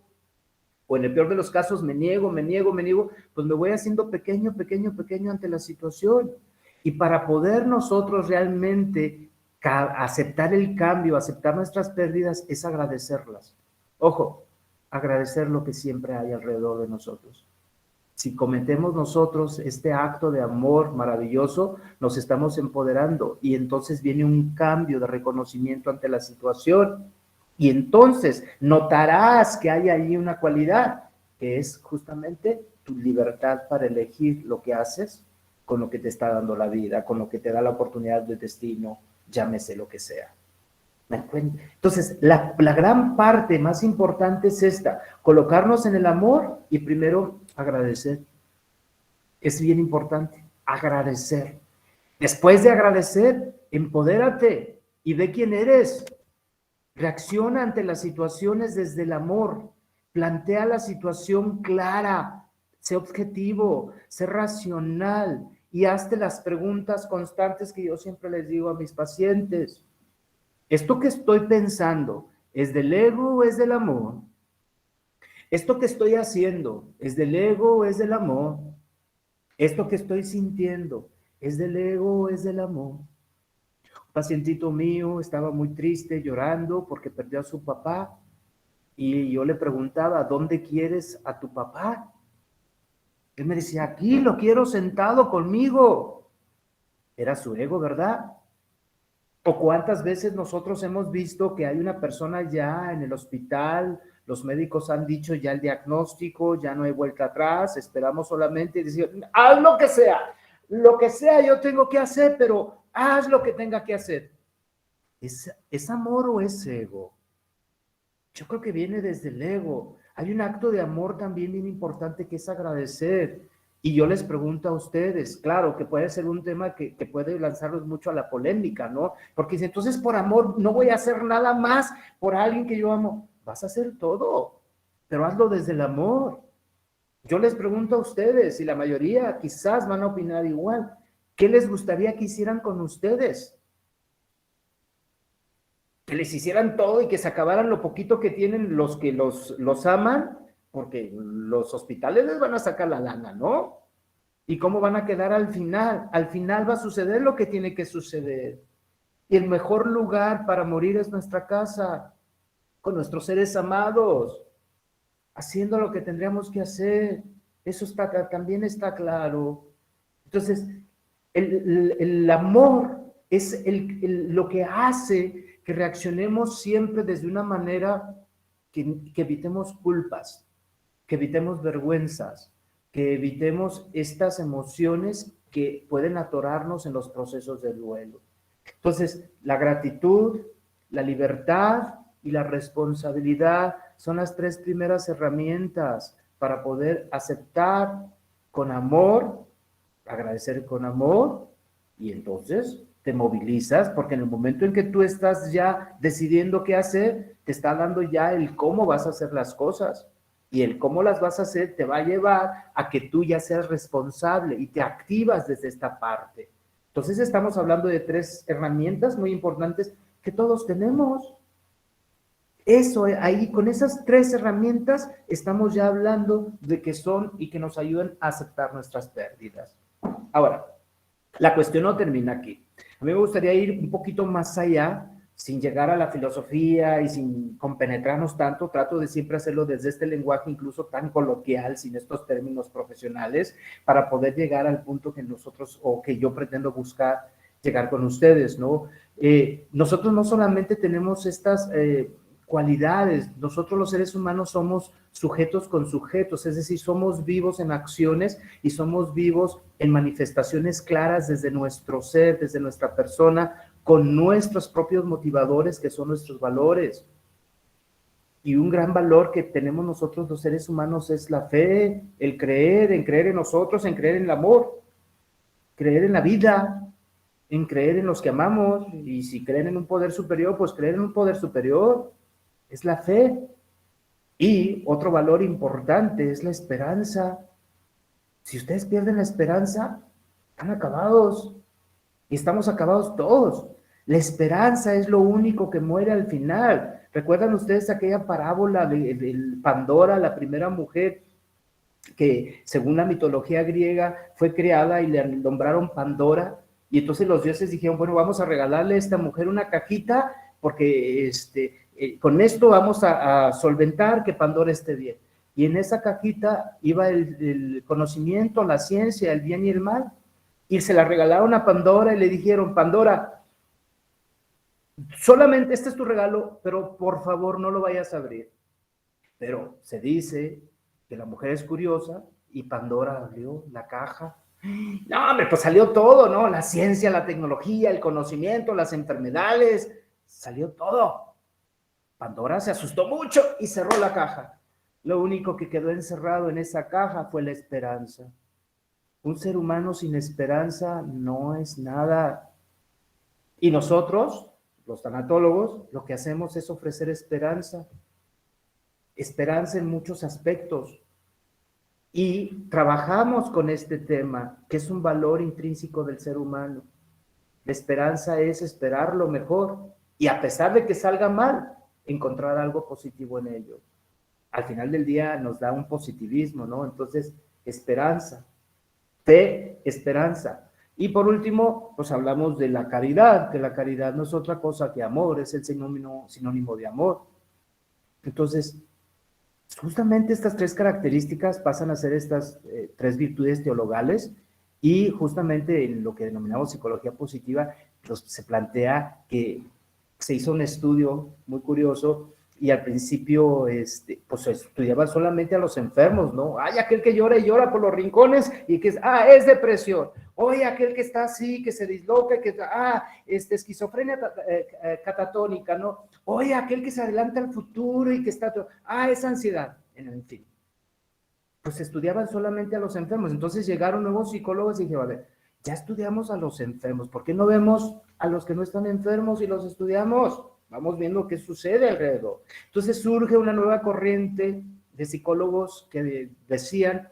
S1: o en el peor de los casos me niego, pues me voy haciendo pequeño ante la situación. Y para poder nosotros realmente aceptar el cambio, aceptar nuestras pérdidas, es agradecerlas. Ojo, agradecer lo que siempre hay alrededor de nosotros. Si cometemos nosotros este acto de amor maravilloso, nos estamos empoderando y entonces viene un cambio de reconocimiento ante la situación y entonces notarás que hay ahí una cualidad que es justamente tu libertad para elegir lo que haces con lo que te está dando la vida, con lo que te da la oportunidad de destino, llámese lo que sea. Entonces, la gran parte más importante es esta, colocarnos en el amor y primero agradecer. Es bien importante, agradecer. Después de agradecer, empodérate y ve quién eres. Reacciona ante las situaciones desde el amor. Plantea la situación clara, sé objetivo, sé racional y hazte las preguntas constantes que yo siempre les digo a mis pacientes. ¿Esto que estoy pensando es del ego o es del amor? ¿Esto que estoy haciendo es del ego o es del amor? ¿Esto que estoy sintiendo es del ego o es del amor? Un pacientito mío estaba muy triste, llorando porque perdió a su papá y yo le preguntaba, ¿dónde quieres a tu papá? Él me decía, aquí lo quiero sentado conmigo. Era su ego, ¿verdad? ¿O cuántas veces nosotros hemos visto que hay una persona ya en el hospital, los médicos han dicho ya el diagnóstico, ya no hay vuelta atrás, esperamos solamente decir, haz lo que sea yo tengo que hacer, pero haz lo que tenga que hacer. ¿Es amor o es ego? Yo creo que viene desde el ego. Hay un acto de amor también bien importante que es agradecer. Y yo les pregunto a ustedes, claro, que puede ser un tema que puede lanzarlos mucho a la polémica, ¿no? Porque si entonces por amor no voy a hacer nada más por alguien que yo amo, vas a hacer todo, pero hazlo desde el amor. Yo les pregunto a ustedes, y la mayoría quizás van a opinar igual, ¿qué les gustaría que hicieran con ustedes? Que les hicieran todo y que se acabaran lo poquito que tienen los que los aman, porque los hospitales les van a sacar la lana, ¿no? ¿Y cómo van a quedar al final? Al final va a suceder lo que tiene que suceder. Y el mejor lugar para morir es nuestra casa, con nuestros seres amados, haciendo lo que tendríamos que hacer. Eso también está claro. Entonces, el amor es lo que hace que reaccionemos siempre desde una manera que evitemos culpas, que evitemos vergüenzas, que evitemos estas emociones que pueden atorarnos en los procesos del duelo. Entonces, la gratitud, la libertad y la responsabilidad son las tres primeras herramientas para poder aceptar con amor, agradecer con amor, y entonces te movilizas, porque en el momento en que tú estás ya decidiendo qué hacer, te está dando ya el cómo vas a hacer las cosas. Y el cómo las vas a hacer te va a llevar a que tú ya seas responsable y te activas desde esta parte. Entonces estamos hablando de tres herramientas muy importantes que todos tenemos. Eso, ahí con esas tres herramientas estamos ya hablando de que son y que nos ayudan a aceptar nuestras pérdidas. Ahora, la cuestión no termina aquí. A mí me gustaría ir un poquito más allá, sin llegar a la filosofía y sin compenetrarnos tanto. Trato de siempre hacerlo desde este lenguaje incluso tan coloquial, sin estos términos profesionales, para poder llegar al punto que nosotros o que yo pretendo buscar llegar con ustedes, ¿no? Nosotros no solamente tenemos estas cualidades, nosotros los seres humanos somos sujetos con sujetos, es decir, somos vivos en acciones y somos vivos en manifestaciones claras desde nuestro ser, desde nuestra persona, con nuestros propios motivadores que son nuestros valores. Y un gran valor que tenemos nosotros los seres humanos es la fe, el creer, en creer en nosotros, en creer en el amor, creer en la vida, en creer en los que amamos, y si creen en un poder superior, pues creer en un poder superior. Es la fe. Y otro valor importante es la esperanza. Si ustedes pierden la esperanza, están acabados. Y estamos acabados todos. La esperanza es lo único que muere al final. ¿Recuerdan ustedes aquella parábola de Pandora, la primera mujer que según la mitología griega fue creada y le nombraron Pandora? Y entonces los dioses dijeron, bueno, vamos a regalarle a esta mujer una cajita porque con esto vamos a solventar que Pandora esté bien. Y en esa cajita iba el conocimiento, la ciencia, el bien y el mal. Y se la regalaron a Pandora y le dijeron, Pandora, solamente este es tu regalo, pero por favor no lo vayas a abrir. Pero se dice que la mujer es curiosa y Pandora abrió la caja. No, hombre, pues salió todo, ¿no? La ciencia, la tecnología, el conocimiento, las enfermedades, salió todo. Pandora se asustó mucho y cerró la caja. Lo único que quedó encerrado en esa caja fue la esperanza. Un ser humano sin esperanza no es nada. Y nosotros, los tanatólogos, lo que hacemos es ofrecer esperanza. Esperanza en muchos aspectos. Y trabajamos con este tema, que es un valor intrínseco del ser humano. La esperanza es esperar lo mejor y a pesar de que salga mal, encontrar algo positivo en ello. Al final del día nos da un positivismo, ¿no? Entonces, esperanza, fe, esperanza. Y por último, pues hablamos de la caridad, que la caridad no es otra cosa que amor, es el sinónimo de amor. Entonces, justamente estas tres características pasan a ser estas tres virtudes teologales y justamente en lo que denominamos psicología positiva pues, se plantea que se hizo un estudio muy curioso y al principio pues se estudiaba solamente a los enfermos, ¿no? Hay aquel que llora y llora por los rincones y que es depresión. Oye, aquel que está así, que se disloca, que esquizofrenia catatónica, ¿no? Oye, aquel que se adelanta al futuro y que está... es ansiedad, en fin. Pues estudiaban solamente a los enfermos. Entonces llegaron nuevos psicólogos y dijeron, a ver, ya estudiamos a los enfermos, ¿por qué no vemos a los que no están enfermos y los estudiamos? Vamos viendo qué sucede alrededor. Entonces surge una nueva corriente de psicólogos que decían,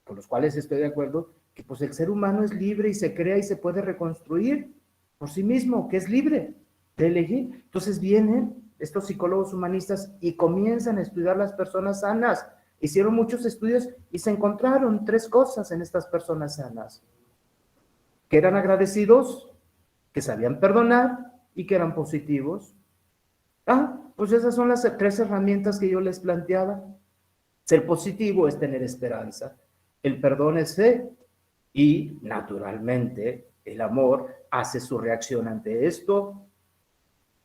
S1: con los cuales estoy de acuerdo, que pues el ser humano es libre y se crea y se puede reconstruir por sí mismo, que es libre de elegir. Entonces vienen estos psicólogos humanistas y comienzan a estudiar las personas sanas. Hicieron muchos estudios y se encontraron tres cosas en estas personas sanas. Que eran agradecidos, que sabían perdonar y que eran positivos. Pues esas son las tres herramientas que yo les planteaba. Ser positivo es tener esperanza. El perdón es fe y, naturalmente, el amor hace su reacción ante esto.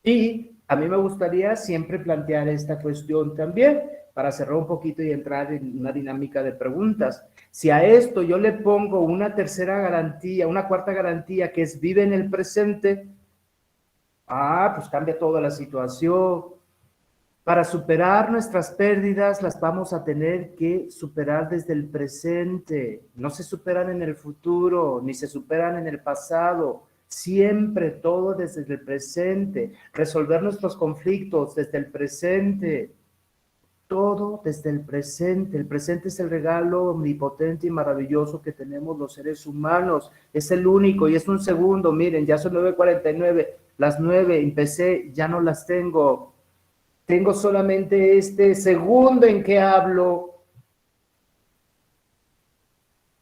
S1: Y a mí me gustaría siempre plantear esta cuestión también, para cerrar un poquito y entrar en una dinámica de preguntas. Si a esto yo le pongo una tercera garantía, una cuarta garantía, que es vive en el presente, pues cambia toda la situación. Para superar nuestras pérdidas las vamos a tener que superar desde el presente. No se superan en el futuro, ni se superan en el pasado. Siempre todo desde el presente. Resolver nuestros conflictos desde el presente. Todo desde el presente. El presente es el regalo omnipotente y maravilloso que tenemos los seres humanos. Es el único y es un segundo. Miren, ya son 9:49. Las 9 empecé, ya no las tengo. Tengo solamente este segundo en que hablo.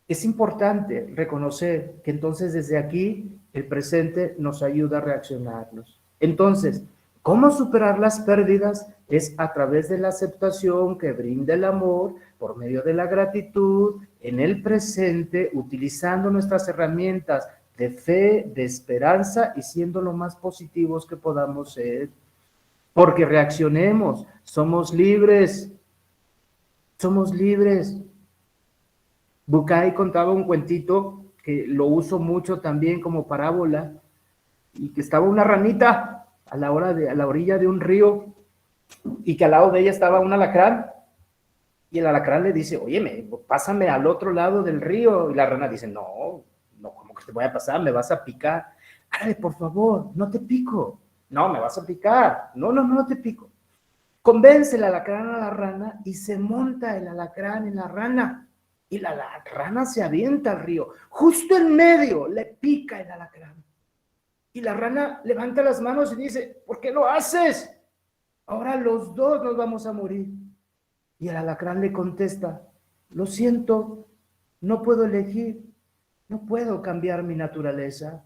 S1: Es importante reconocer que entonces desde aquí el presente nos ayuda a reaccionarnos. Entonces, ¿cómo superar las pérdidas? Es a través de la aceptación que brinda el amor, por medio de la gratitud, en el presente, utilizando nuestras herramientas de fe, de esperanza y siendo lo más positivos que podamos ser. Porque reaccionemos, somos libres, somos libres. Bucay contaba un cuentito que lo uso mucho también como parábola, y que estaba una ranita a la orilla de un río, y que al lado de ella estaba un alacrán, y el alacrán le dice, óyeme, pásame al otro lado del río, y la rana dice, no, ¿cómo que te voy a pasar? Me vas a picar. Ándale, por favor, no te pico. No, me vas a picar. No te pico. Convence el alacrán a la rana y se monta el alacrán en la rana. Y la rana se avienta al río. Justo en medio le pica el alacrán. Y la rana levanta las manos y dice, ¿por qué lo haces? Ahora los dos nos vamos a morir. Y el alacrán le contesta, lo siento, no puedo elegir. No puedo cambiar mi naturaleza.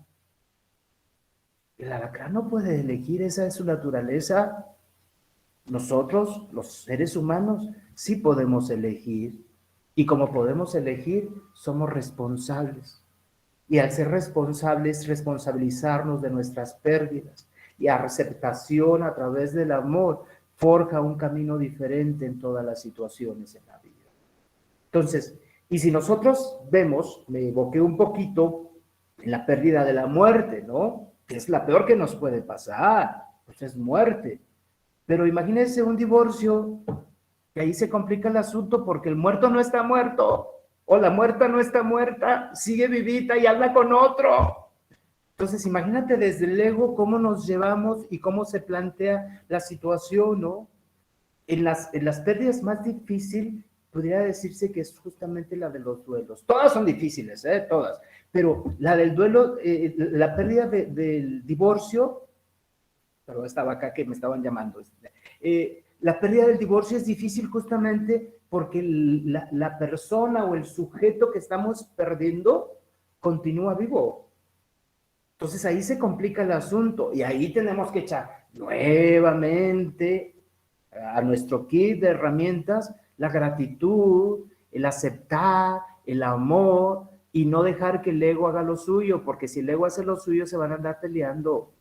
S1: El alacrán no puede elegir, esa es su naturaleza. Nosotros, los seres humanos, sí podemos elegir. Y como podemos elegir, somos responsables. Y al ser responsables, responsabilizarnos de nuestras pérdidas. Y a aceptación a través del amor, forja un camino diferente en todas las situaciones en la vida. Entonces, y si nosotros vemos, me evoqué un poquito en la pérdida de la muerte, ¿no? Que es la peor que nos puede pasar, pues es muerte. Pero imagínense un divorcio, que ahí se complica el asunto porque el muerto no está muerto, o la muerta no está muerta, sigue vivita y habla con otro. Entonces, imagínate desde el ego cómo nos llevamos y cómo se plantea la situación, ¿no? En las pérdidas más difícil, podría decirse que es justamente la de los duelos. Todas son difíciles, todas, pero la del duelo, la pérdida del divorcio, pero estaba acá que me estaban llamando. La pérdida del divorcio es difícil justamente porque la persona o el sujeto que estamos perdiendo continúa vivo. Entonces ahí se complica el asunto y ahí tenemos que echar nuevamente a nuestro kit de herramientas la gratitud, el aceptar, el amor y no dejar que el ego haga lo suyo, porque si el ego hace lo suyo se van a andar peleando.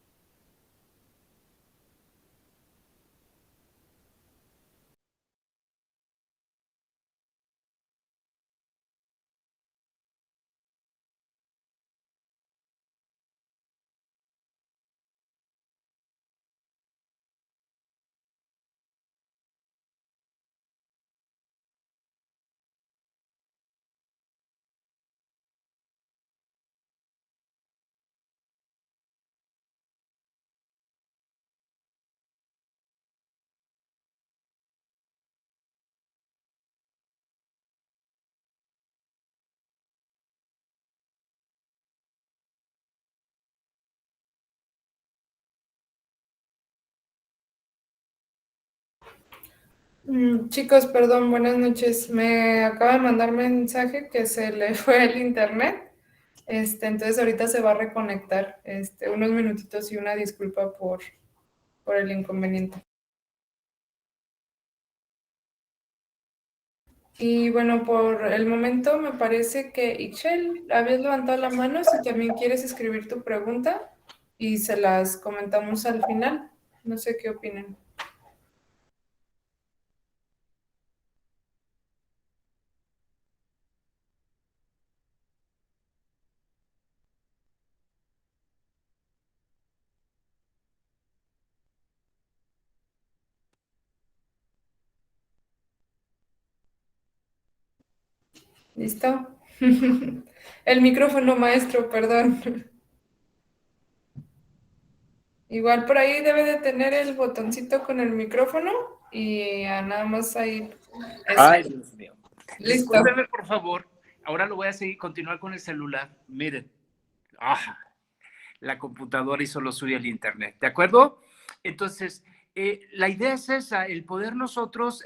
S2: Chicos, perdón, buenas noches. Me acaba de mandar mensaje que se le fue el internet. Entonces ahorita se va a reconectar. Unos minutitos y una disculpa por el inconveniente. Y bueno, por el momento me parece que Ixchel, habías levantado la mano si también quieres escribir tu pregunta y se las comentamos al final. No sé qué opinan. ¿Listo? El micrófono, maestro, perdón. Igual por ahí debe de tener el botoncito con el micrófono y nada más ahí. Eso.
S3: Ay, Dios mío.
S2: Listo.
S3: Discúlpeme, por favor. Ahora lo voy a seguir, continuar con el celular. Miren. Ah, la computadora hizo lo suyo el internet. ¿De acuerdo? Entonces, la idea es esa, el poder nosotros,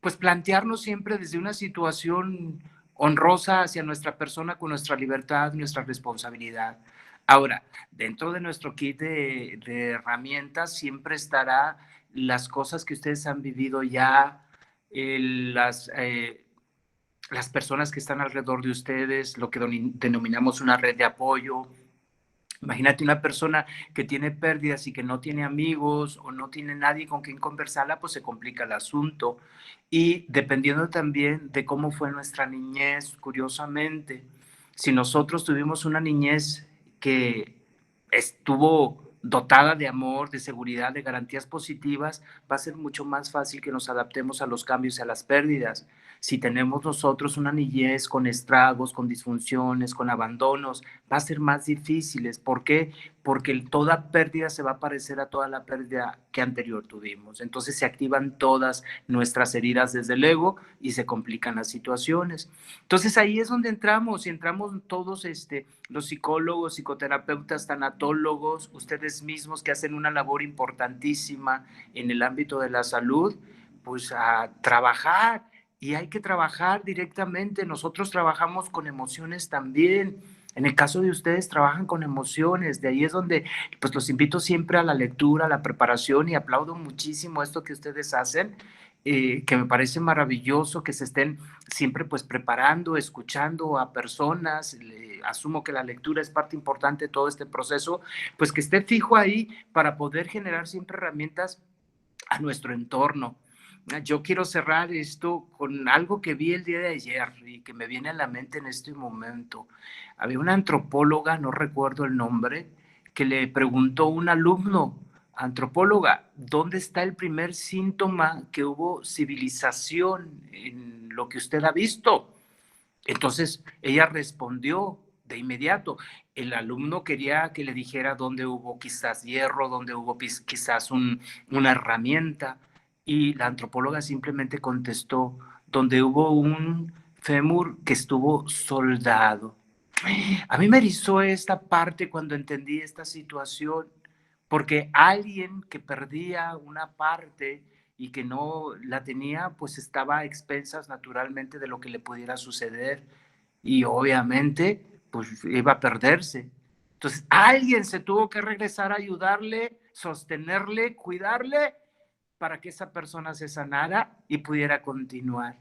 S3: pues plantearnos siempre desde una situación honrosa hacia nuestra persona con nuestra libertad, nuestra responsabilidad. Ahora, dentro de nuestro kit de herramientas siempre estará las cosas que ustedes han vivido ya, las personas que están alrededor de ustedes, lo que denominamos una red de apoyo. Imagínate una persona que tiene pérdidas y que no tiene amigos o no tiene nadie con quien conversarla, pues se complica el asunto. Y dependiendo también de cómo fue nuestra niñez, curiosamente, si nosotros tuvimos una niñez que estuvo dotada de amor, de seguridad, de garantías positivas, va a ser mucho más fácil que nos adaptemos a los cambios y a las pérdidas. Si tenemos nosotros una niñez con estragos, con disfunciones, con abandonos, va a ser más difíciles. ¿Por qué? Porque toda pérdida se va a parecer a toda la pérdida que anterior tuvimos. Entonces se activan todas nuestras heridas desde el ego y se complican las situaciones. Entonces ahí es donde entramos y entramos todos los psicólogos, psicoterapeutas, tanatólogos, ustedes mismos que hacen una labor importantísima en el ámbito de la salud, pues a trabajar y hay que trabajar directamente. Nosotros trabajamos con emociones también. En el caso de ustedes trabajan con emociones, de ahí es donde pues los invito siempre a la lectura, a la preparación y aplaudo muchísimo esto que ustedes hacen, que me parece maravilloso que se estén siempre pues preparando, escuchando a personas. Asumo que la lectura es parte importante de todo este proceso, pues que esté fijo ahí para poder generar siempre herramientas a nuestro entorno. Yo quiero cerrar esto con algo que vi el día de ayer y que me viene a la mente en este momento. Había una antropóloga, no recuerdo el nombre, que le preguntó a un alumno, antropóloga, ¿dónde está el primer síntoma que hubo civilización en lo que usted ha visto? Entonces ella respondió de inmediato. El alumno quería que le dijera dónde hubo quizás hierro, dónde hubo quizás una herramienta, y la antropóloga simplemente contestó, donde hubo un fémur que estuvo soldado. A mí me erizó esta parte cuando entendí esta situación, porque alguien que perdía una parte y que no la tenía, pues estaba a expensas naturalmente de lo que le pudiera suceder y obviamente pues iba a perderse. Entonces alguien se tuvo que regresar a ayudarle, sostenerle, cuidarle para que esa persona se sanara y pudiera continuar.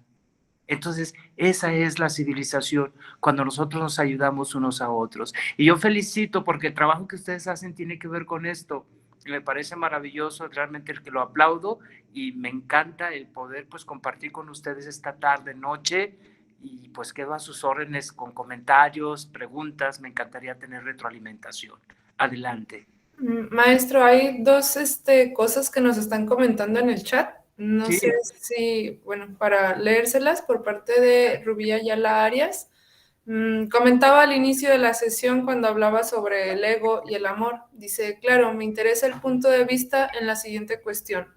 S3: Entonces, esa es la civilización, cuando nosotros nos ayudamos unos a otros. Y yo felicito porque el trabajo que ustedes hacen tiene que ver con esto. Me parece maravilloso, realmente el que lo aplaudo y me encanta el poder pues compartir con ustedes esta tarde, noche, y pues quedo a sus órdenes con comentarios, preguntas, me encantaría tener retroalimentación. Adelante.
S2: Maestro, hay dos cosas que nos están comentando en el chat. No
S3: Sí,
S2: sé si, bueno, para leérselas por parte de Rubí Ayala Arias. Comentaba al inicio de la sesión cuando hablaba sobre el ego y el amor. Dice, claro, me interesa el punto de vista en la siguiente cuestión.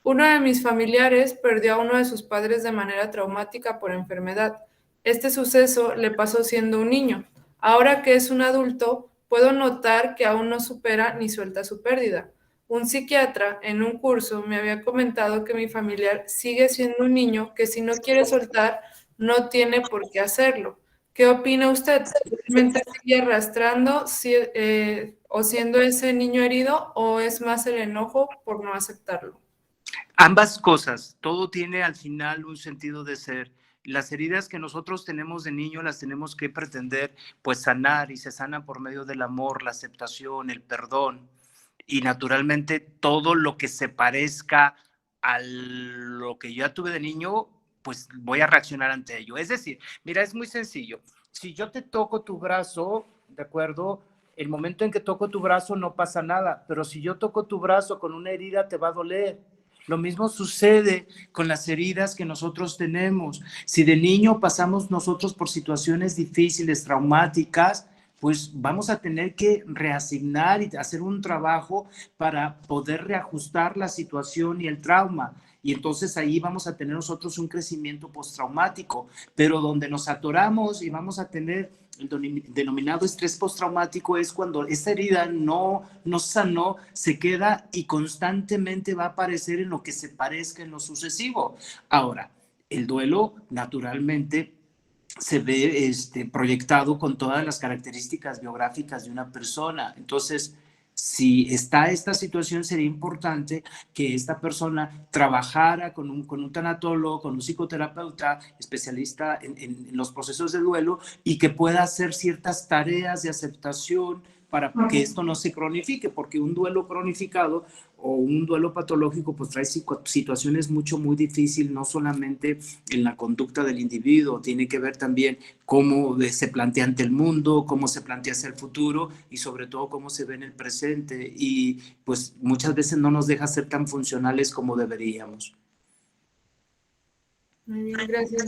S2: Uno de mis familiares perdió a uno de sus padres de manera traumática por enfermedad. Este suceso le pasó siendo un niño. Ahora que es un adulto, puedo notar que aún no supera ni suelta su pérdida. Un psiquiatra en un curso me había comentado que mi familiar sigue siendo un niño que si no quiere soltar, no tiene por qué hacerlo. ¿Qué opina usted? ¿Realmente sigue arrastrando o siendo ese niño herido o es más el enojo por no aceptarlo?
S3: ambas cosas, todo tiene al final un sentido de ser. Las heridas que nosotros tenemos de niño las tenemos que pretender pues sanar y se sanan por medio del amor, la aceptación, el perdón y naturalmente todo lo que se parezca a lo que yo ya tuve de niño, pues voy a reaccionar ante ello. Es decir, mira, es muy sencillo. Si yo te toco tu brazo, ¿de acuerdo? El momento en que toco tu brazo no pasa nada, pero si yo toco tu brazo con una herida te va a doler. Lo mismo sucede con las heridas que nosotros tenemos. Si de niño pasamos nosotros por situaciones difíciles, traumáticas, pues vamos a tener que reasignar y hacer un trabajo para poder reajustar la situación y el trauma. Y entonces ahí vamos a tener nosotros un crecimiento postraumático, pero donde nos atoramos y vamos a tener el denominado estrés postraumático es cuando esa herida no sanó, se queda y constantemente va a aparecer en lo que se parezca en lo sucesivo. Ahora, el duelo naturalmente se ve proyectado con todas las características biográficas de una persona. Entonces, si está esta situación, sería importante que esta persona trabajara con un tanatólogo, con un psicoterapeuta especialista en los procesos de duelo y que pueda hacer ciertas tareas de aceptación para que esto no se cronifique, porque un duelo cronificado o un duelo patológico pues trae situaciones muy difíciles, no solamente en la conducta del individuo, tiene que ver también cómo se plantea ante el mundo, cómo se plantea hacia el futuro y sobre todo cómo se ve en el presente y pues muchas veces no nos deja ser tan funcionales como deberíamos.
S2: Muy bien, gracias,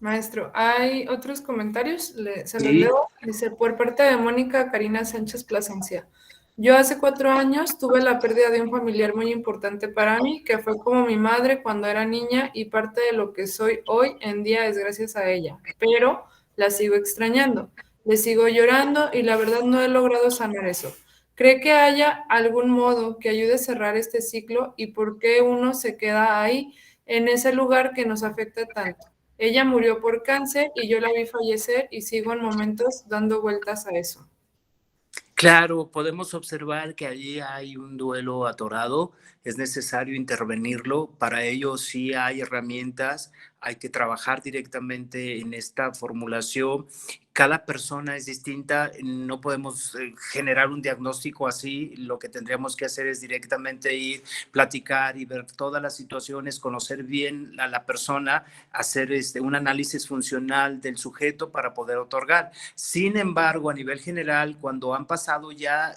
S2: maestro. ¿Hay otros comentarios? Se los
S3: Sí.
S2: leo. Dice, por parte de Mónica Karina Sánchez Plasencia. Yo hace 4 años tuve la pérdida de un familiar muy importante para mí, que fue como mi madre cuando era niña y parte de lo que soy hoy en día es gracias a ella, pero la sigo extrañando, le sigo llorando y la verdad no he logrado sanar eso. ¿Cree que haya algún modo que ayude a cerrar este ciclo y por qué uno se queda ahí en ese lugar que nos afecta tanto? Ella murió por cáncer y yo la vi fallecer y sigo en momentos dando vueltas a eso.
S3: Claro, podemos observar que allí hay un duelo atorado, es necesario intervenirlo, para ello sí hay herramientas, hay que trabajar directamente en esta formulación. Cada persona es distinta, no podemos generar un diagnóstico así, lo que tendríamos que hacer es directamente ir, platicar y ver todas las situaciones, conocer bien a la persona, hacer un análisis funcional del sujeto para poder otorgar. Sin embargo, a nivel general, cuando han pasado ya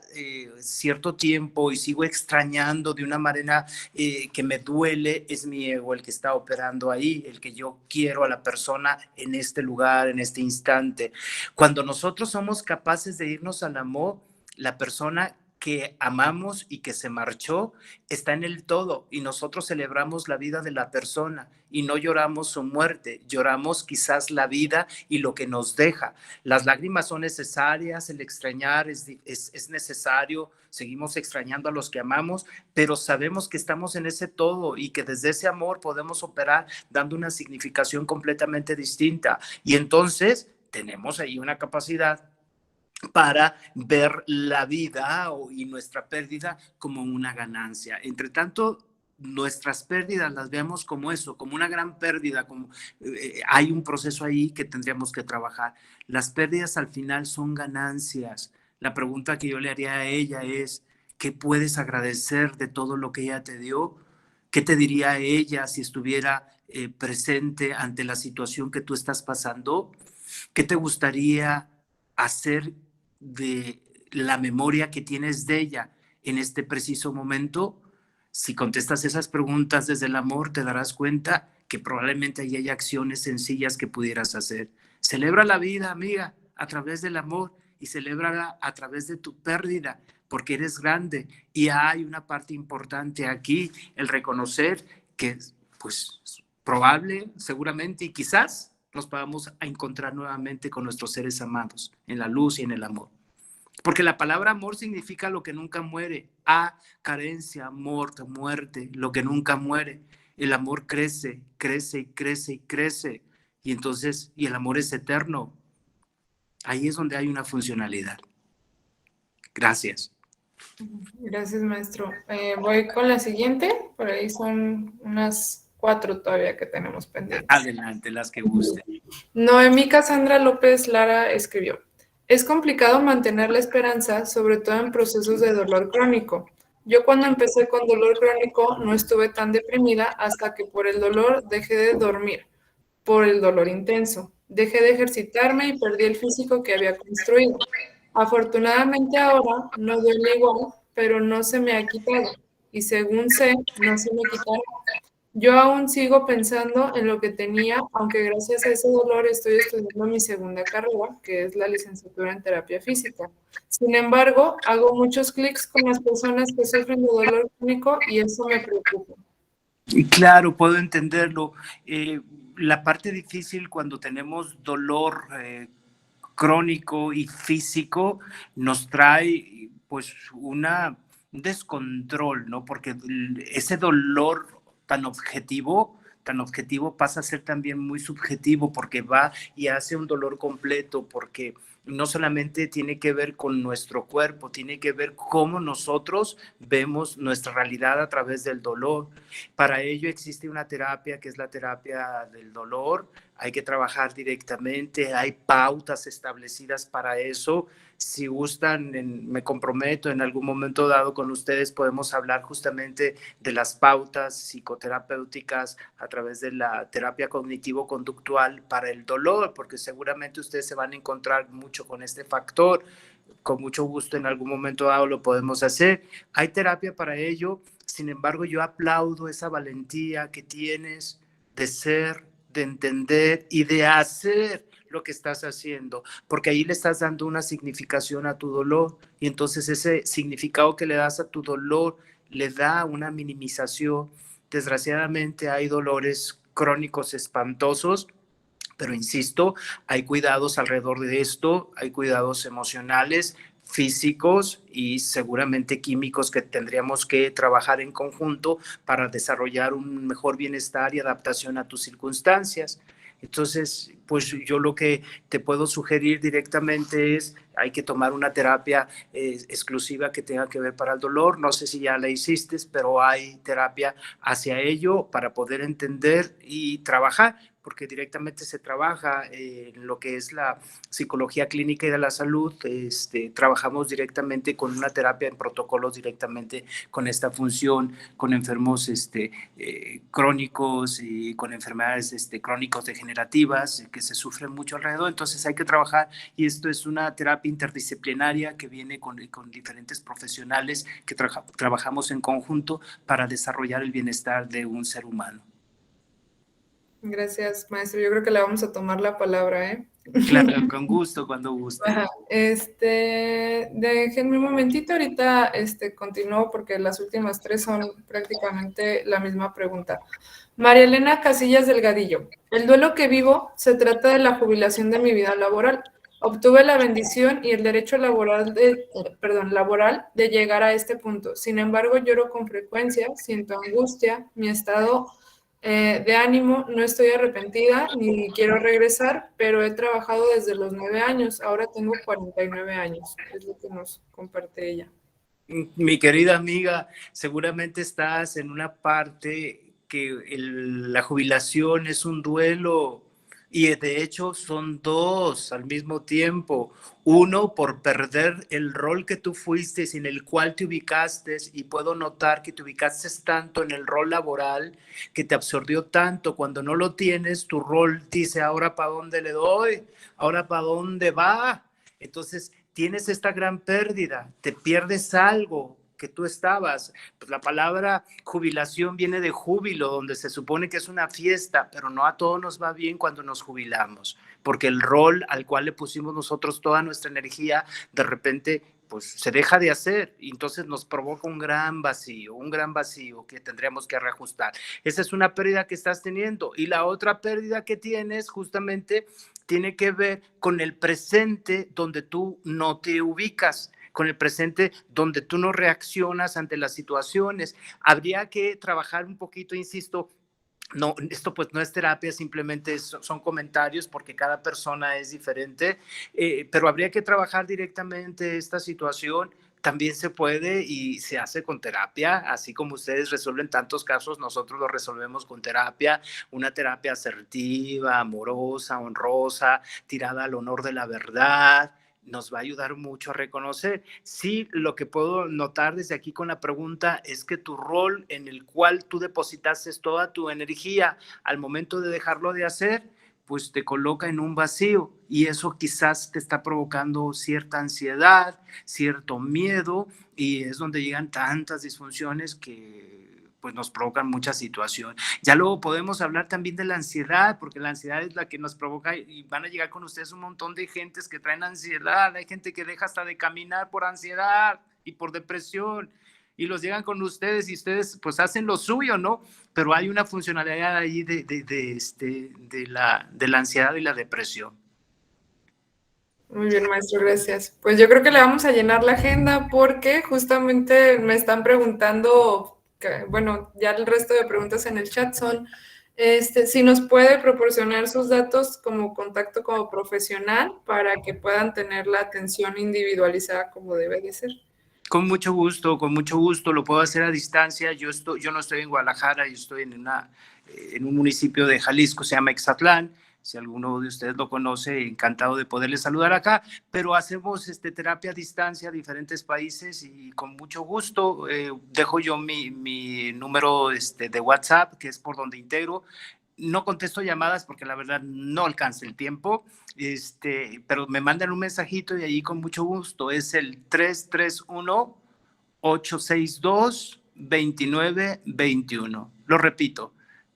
S3: cierto tiempo y sigo extrañando de una manera que me duele, es mi ego el que está operando ahí, el que yo quiero a la persona en este lugar, en este instante. Cuando nosotros somos capaces de irnos al amor, la persona que amamos y que se marchó está en el todo y nosotros celebramos la vida de la persona y no lloramos su muerte, lloramos quizás la vida y lo que nos deja. Las lágrimas son necesarias, el extrañar es necesario, seguimos extrañando a los que amamos, pero sabemos que estamos en ese todo y que desde ese amor podemos operar dando una significación completamente distinta. Y entonces tenemos ahí una capacidad para ver la vida y nuestra pérdida como una ganancia. Entre tanto, nuestras pérdidas las vemos como eso, como una gran pérdida, como hay un proceso ahí que tendríamos que trabajar. Las pérdidas al final son ganancias. La pregunta que yo le haría a ella es, ¿qué puedes agradecer de todo lo que ella te dio? ¿Qué te diría ella si estuviera presente ante la situación que tú estás pasando? ¿Qué te gustaría hacer de la memoria que tienes de ella en este preciso momento? Si contestas esas preguntas desde el amor, te darás cuenta que probablemente ahí hay acciones sencillas que pudieras hacer. Celebra la vida, amiga, a través del amor y celébrala a través de tu pérdida, porque eres grande y hay una parte importante aquí, el reconocer que, pues, probable, seguramente y quizás nos vamos a encontrar nuevamente con nuestros seres amados, en la luz y en el amor. Porque la palabra amor significa lo que nunca muere. Carencia, amor, muerte, lo que nunca muere. El amor crece, crece y crece y crece. Y entonces, y el amor es eterno. Ahí es donde hay una funcionalidad. Gracias.
S2: Gracias, maestro. Voy con la siguiente. Por ahí son unas 4 todavía que tenemos pendientes.
S3: Adelante, las que gusten.
S2: Noemí Cassandra López Lara escribió: es complicado mantener la esperanza, sobre todo en procesos de dolor crónico. Yo cuando empecé con dolor crónico no estuve tan deprimida hasta que por el dolor dejé de dormir, por el dolor intenso. Dejé de ejercitarme y perdí el físico que había construido. Afortunadamente ahora no duele igual, pero no se me ha quitado. Y según sé, no se me quitará. Yo aún sigo pensando en lo que tenía, aunque gracias a ese dolor estoy estudiando mi segunda carrera, que es la licenciatura en terapia física. Sin embargo, hago muchos clics con las personas que sufren de dolor crónico y eso me preocupa.
S3: Claro, puedo entenderlo. La parte difícil cuando tenemos dolor crónico y físico nos trae pues un descontrol, ¿no? Porque ese dolor tan objetivo pasa a ser también muy subjetivo porque va y hace un dolor completo, porque no solamente tiene que ver con nuestro cuerpo, tiene que ver cómo nosotros vemos nuestra realidad a través del dolor. Para ello existe una terapia que es la terapia del dolor. Hay que trabajar directamente, hay pautas establecidas para eso. Si gustan, me comprometo en algún momento dado con ustedes, podemos hablar justamente de las pautas psicoterapéuticas a través de la terapia cognitivo-conductual para el dolor, porque seguramente ustedes se van a encontrar mucho con este factor. Con mucho gusto en algún momento dado lo podemos hacer. Hay terapia para ello. Sin embargo, yo aplaudo esa valentía que tienes de ser, de entender y de hacer lo que estás haciendo, porque ahí le estás dando una significación a tu dolor y entonces ese significado que le das a tu dolor le da una minimización. Desgraciadamente hay dolores crónicos espantosos, pero insisto, hay cuidados alrededor de esto, hay cuidados emocionales, físicos y seguramente químicos que tendríamos que trabajar en conjunto para desarrollar un mejor bienestar y adaptación a tus circunstancias. Entonces, pues yo lo que te puedo sugerir directamente es, hay que tomar una terapia exclusiva que tenga que ver para el dolor. No sé si ya la hiciste, pero hay terapia hacia ello para poder entender y trabajar, porque directamente se trabaja en lo que es la psicología clínica y de la salud. Trabajamos directamente con una terapia en protocolos directamente con esta función, con enfermos crónicos y con enfermedades crónicos degenerativas que se sufren mucho alrededor. Entonces hay que trabajar, y esto es una terapia interdisciplinaria que viene con diferentes profesionales que trabajamos en conjunto para desarrollar el bienestar de un ser humano.
S2: Gracias, maestro. Yo creo que le vamos a tomar la palabra, ¿eh?
S3: Claro, con gusto, cuando guste.
S2: Ajá. Déjenme un momentito, ahorita continúo porque las últimas 3 son prácticamente la misma pregunta. María Elena Casillas Delgadillo. El duelo que vivo se trata de la jubilación de mi vida laboral. Obtuve la bendición y el derecho laboral de llegar a este punto. Sin embargo, lloro con frecuencia, siento angustia, mi estado de ánimo, no estoy arrepentida ni quiero regresar, pero he trabajado desde los 9 años, ahora tengo 49 años, es lo que nos comparte ella.
S3: Mi querida amiga, seguramente estás en una parte que la jubilación es un duelo, y de hecho son dos al mismo tiempo. Uno, por perder el rol que tú fuiste, en el cual te ubicaste, y puedo notar que te ubicaste tanto en el rol laboral, que te absorbió tanto. Cuando no lo tienes, tu rol dice, ¿ahora para dónde le doy? ¿Ahora para dónde va? Entonces, tienes esta gran pérdida, te pierdes algo que tú estabas. Pues la palabra jubilación viene de júbilo, donde se supone que es una fiesta, pero no a todos nos va bien cuando nos jubilamos, porque el rol al cual le pusimos nosotros toda nuestra energía, de repente pues se deja de hacer, y entonces nos provoca un gran vacío que tendríamos que reajustar. Esa es una pérdida que estás teniendo, y la otra pérdida que tienes justamente tiene que ver con el presente, donde tú no te ubicas, con el presente donde tú no reaccionas ante las situaciones. Habría que trabajar un poquito, insisto. No, esto pues no es terapia, simplemente son comentarios, porque cada persona es diferente, pero habría que trabajar directamente esta situación. También se puede y se hace con terapia, así como ustedes resuelven tantos casos, nosotros lo resolvemos con terapia, una terapia asertiva, amorosa, honrosa, tirada al honor de la verdad. Nos va a ayudar mucho a reconocer. Sí, lo que puedo notar desde aquí con la pregunta es que tu rol, en el cual tú depositaste toda tu energía, al momento de dejarlo de hacer, pues te coloca en un vacío, y eso quizás te está provocando cierta ansiedad, cierto miedo, y es donde llegan tantas disfunciones que pues nos provocan mucha situación. Ya luego podemos hablar también de la ansiedad, porque la ansiedad es la que nos provoca, y van a llegar con ustedes un montón de gentes que traen ansiedad. Hay gente que deja hasta de caminar por ansiedad y por depresión, y los llegan con ustedes, y ustedes pues hacen lo suyo, ¿no? Pero hay una funcionalidad ahí de la ansiedad y la depresión.
S2: Muy bien, maestro, gracias. Pues yo creo que le vamos a llenar la agenda porque justamente me están preguntando, bueno, ya el resto de preguntas en el chat son, si nos puede proporcionar sus datos como contacto como profesional para que puedan tener la atención individualizada como debe de ser.
S3: Con mucho gusto, lo puedo hacer a distancia. Yo no estoy en Guadalajara, yo estoy en un municipio de Jalisco, se llama Ixatlán. Si alguno de ustedes lo conoce, encantado de poderles saludar acá, pero hacemos terapia a distancia a diferentes países, y con mucho gusto dejo yo mi número de WhatsApp, que es por donde integro. No contesto llamadas porque la verdad no alcanza el tiempo, pero me mandan un mensajito y ahí con mucho gusto. Es el 331-862-2921. Lo repito,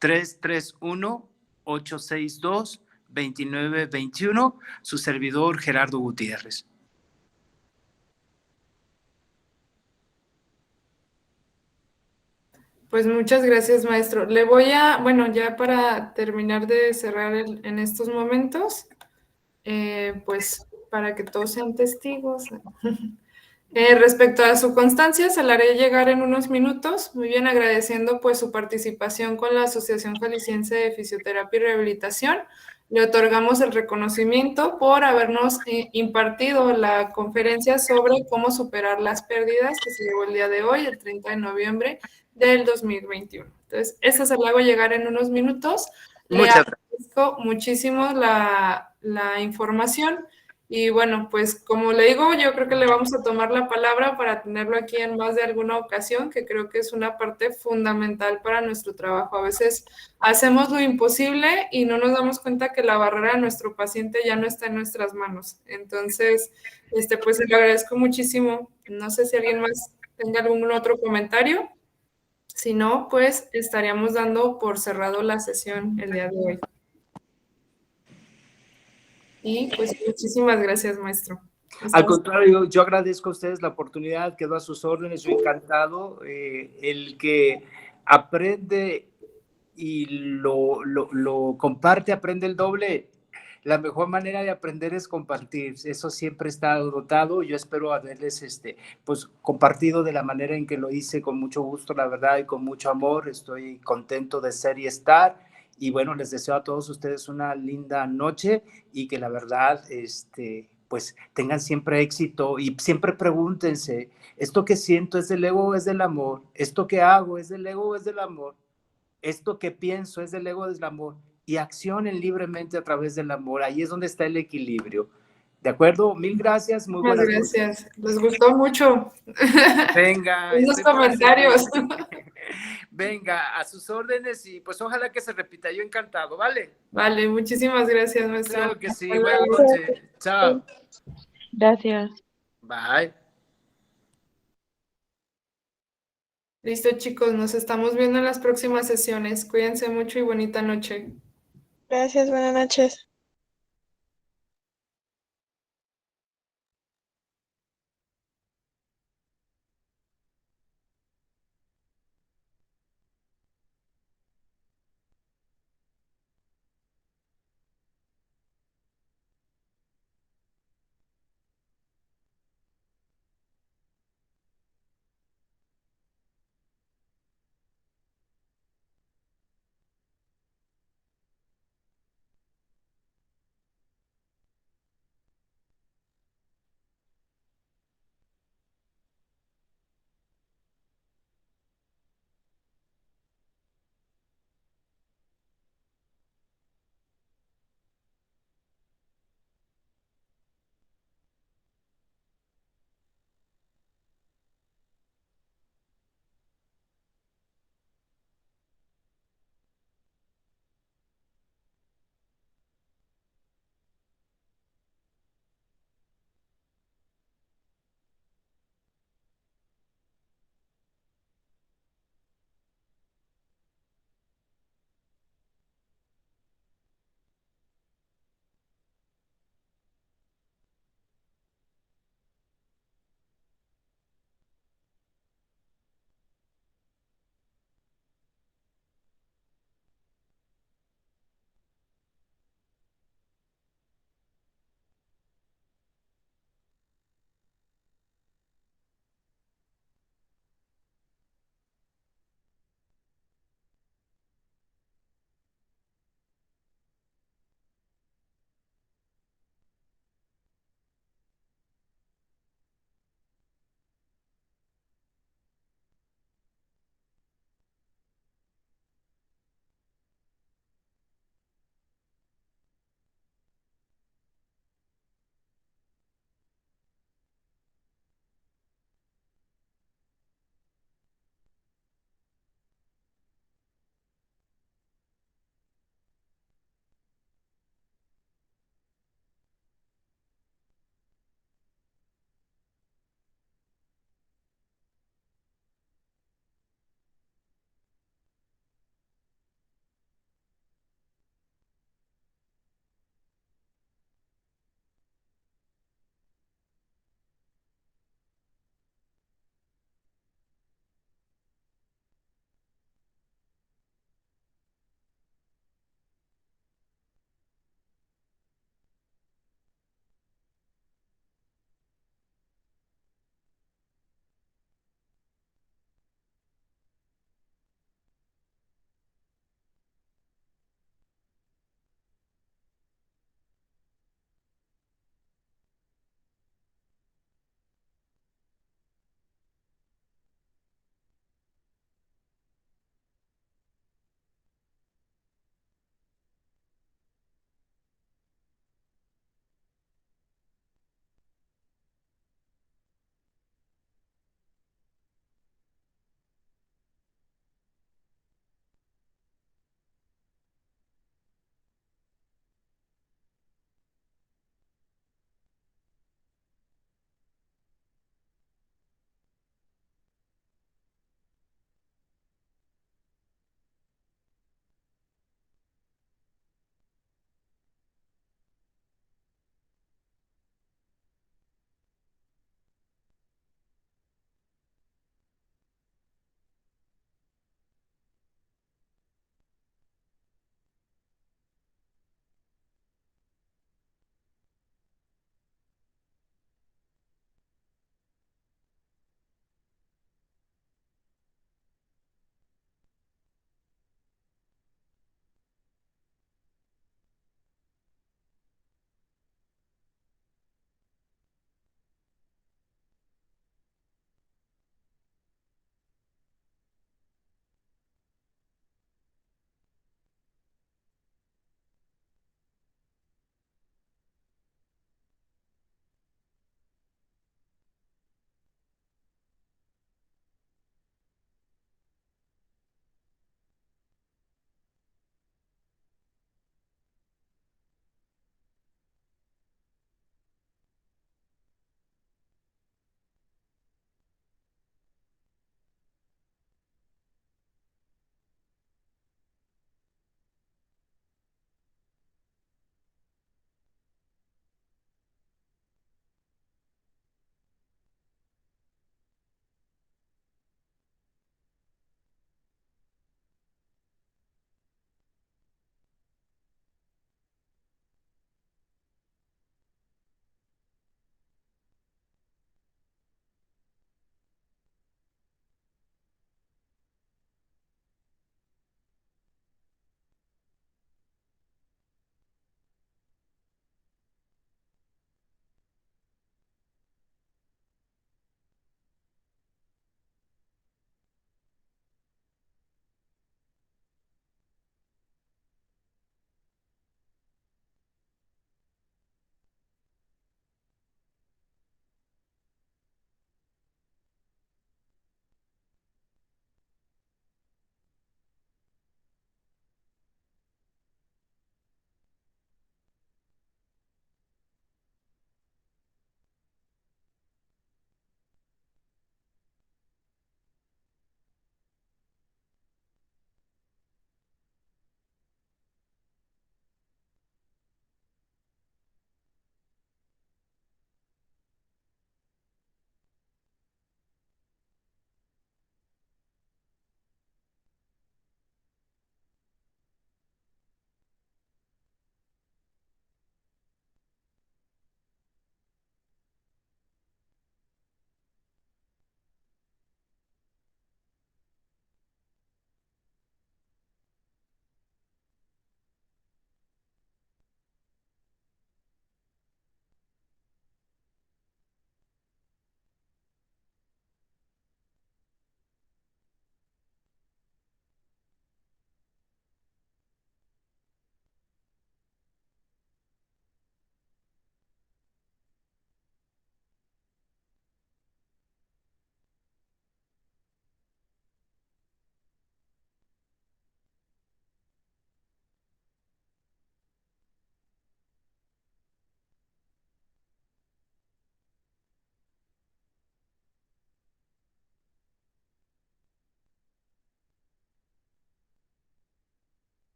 S3: 331-862-2921. Su servidor, Gerardo Gutiérrez.
S2: Pues muchas gracias, maestro. Le voy a, bueno, ya para terminar de cerrar en estos momentos, pues para que todos sean testigos, Respecto a su constancia, se la haré llegar en unos minutos. Muy bien, agradeciendo pues su participación con la Asociación Jalisciense de Fisioterapia y Rehabilitación. Le otorgamos el reconocimiento por habernos impartido la conferencia sobre cómo superar las pérdidas que se llevó el día de hoy, el 30 de noviembre del 2021. Entonces, esta se la hago llegar en unos minutos. Le
S3: Muchas gracias.
S2: agradezco muchísimo la información. Y bueno, pues como le digo, yo creo que le vamos a tomar la palabra para tenerlo aquí en más de alguna ocasión, que creo que es una parte fundamental para nuestro trabajo. A veces hacemos lo imposible y no nos damos cuenta que la barrera de nuestro paciente ya no está en nuestras manos. Entonces, pues le agradezco muchísimo. No sé si alguien más tenga algún otro comentario. Si no, pues estaríamos dando por cerrado la sesión el día de hoy. Y pues muchísimas gracias, maestro.
S1: Al contrario, yo agradezco a ustedes la oportunidad, quedo a sus órdenes, yo encantado. El que aprende y lo comparte, aprende el doble. La mejor manera de aprender es compartir. Eso siempre está dotado. Yo espero haberles pues, compartido de la manera en que lo hice, con mucho gusto, la verdad, y con mucho amor. Estoy contento de ser y estar. Y bueno, les deseo a todos ustedes una linda noche y que la verdad, pues tengan siempre éxito y siempre pregúntense, ¿esto que siento es del ego o es del amor? ¿Esto que hago es del ego o es del amor? ¿Esto que pienso es del ego o del amor? Y accionen libremente a través del amor. Ahí es donde está el equilibrio. ¿De acuerdo? Mil gracias, muy
S2: Muchas
S1: buenas noches.
S2: gracias. Les gustó mucho.
S1: Venga,
S2: Unos comentarios.
S3: Venga, a sus órdenes y pues ojalá que se repita. Yo encantado, ¿vale?
S2: Vale, muchísimas gracias, maestro.
S3: Claro que sí.
S2: Hasta
S3: Buenas
S2: luego.
S3: noches. Chao.
S4: Gracias.
S3: Bye.
S2: Listo, chicos, nos estamos viendo en las próximas sesiones. Cuídense mucho y bonita noche.
S4: Gracias, buenas noches.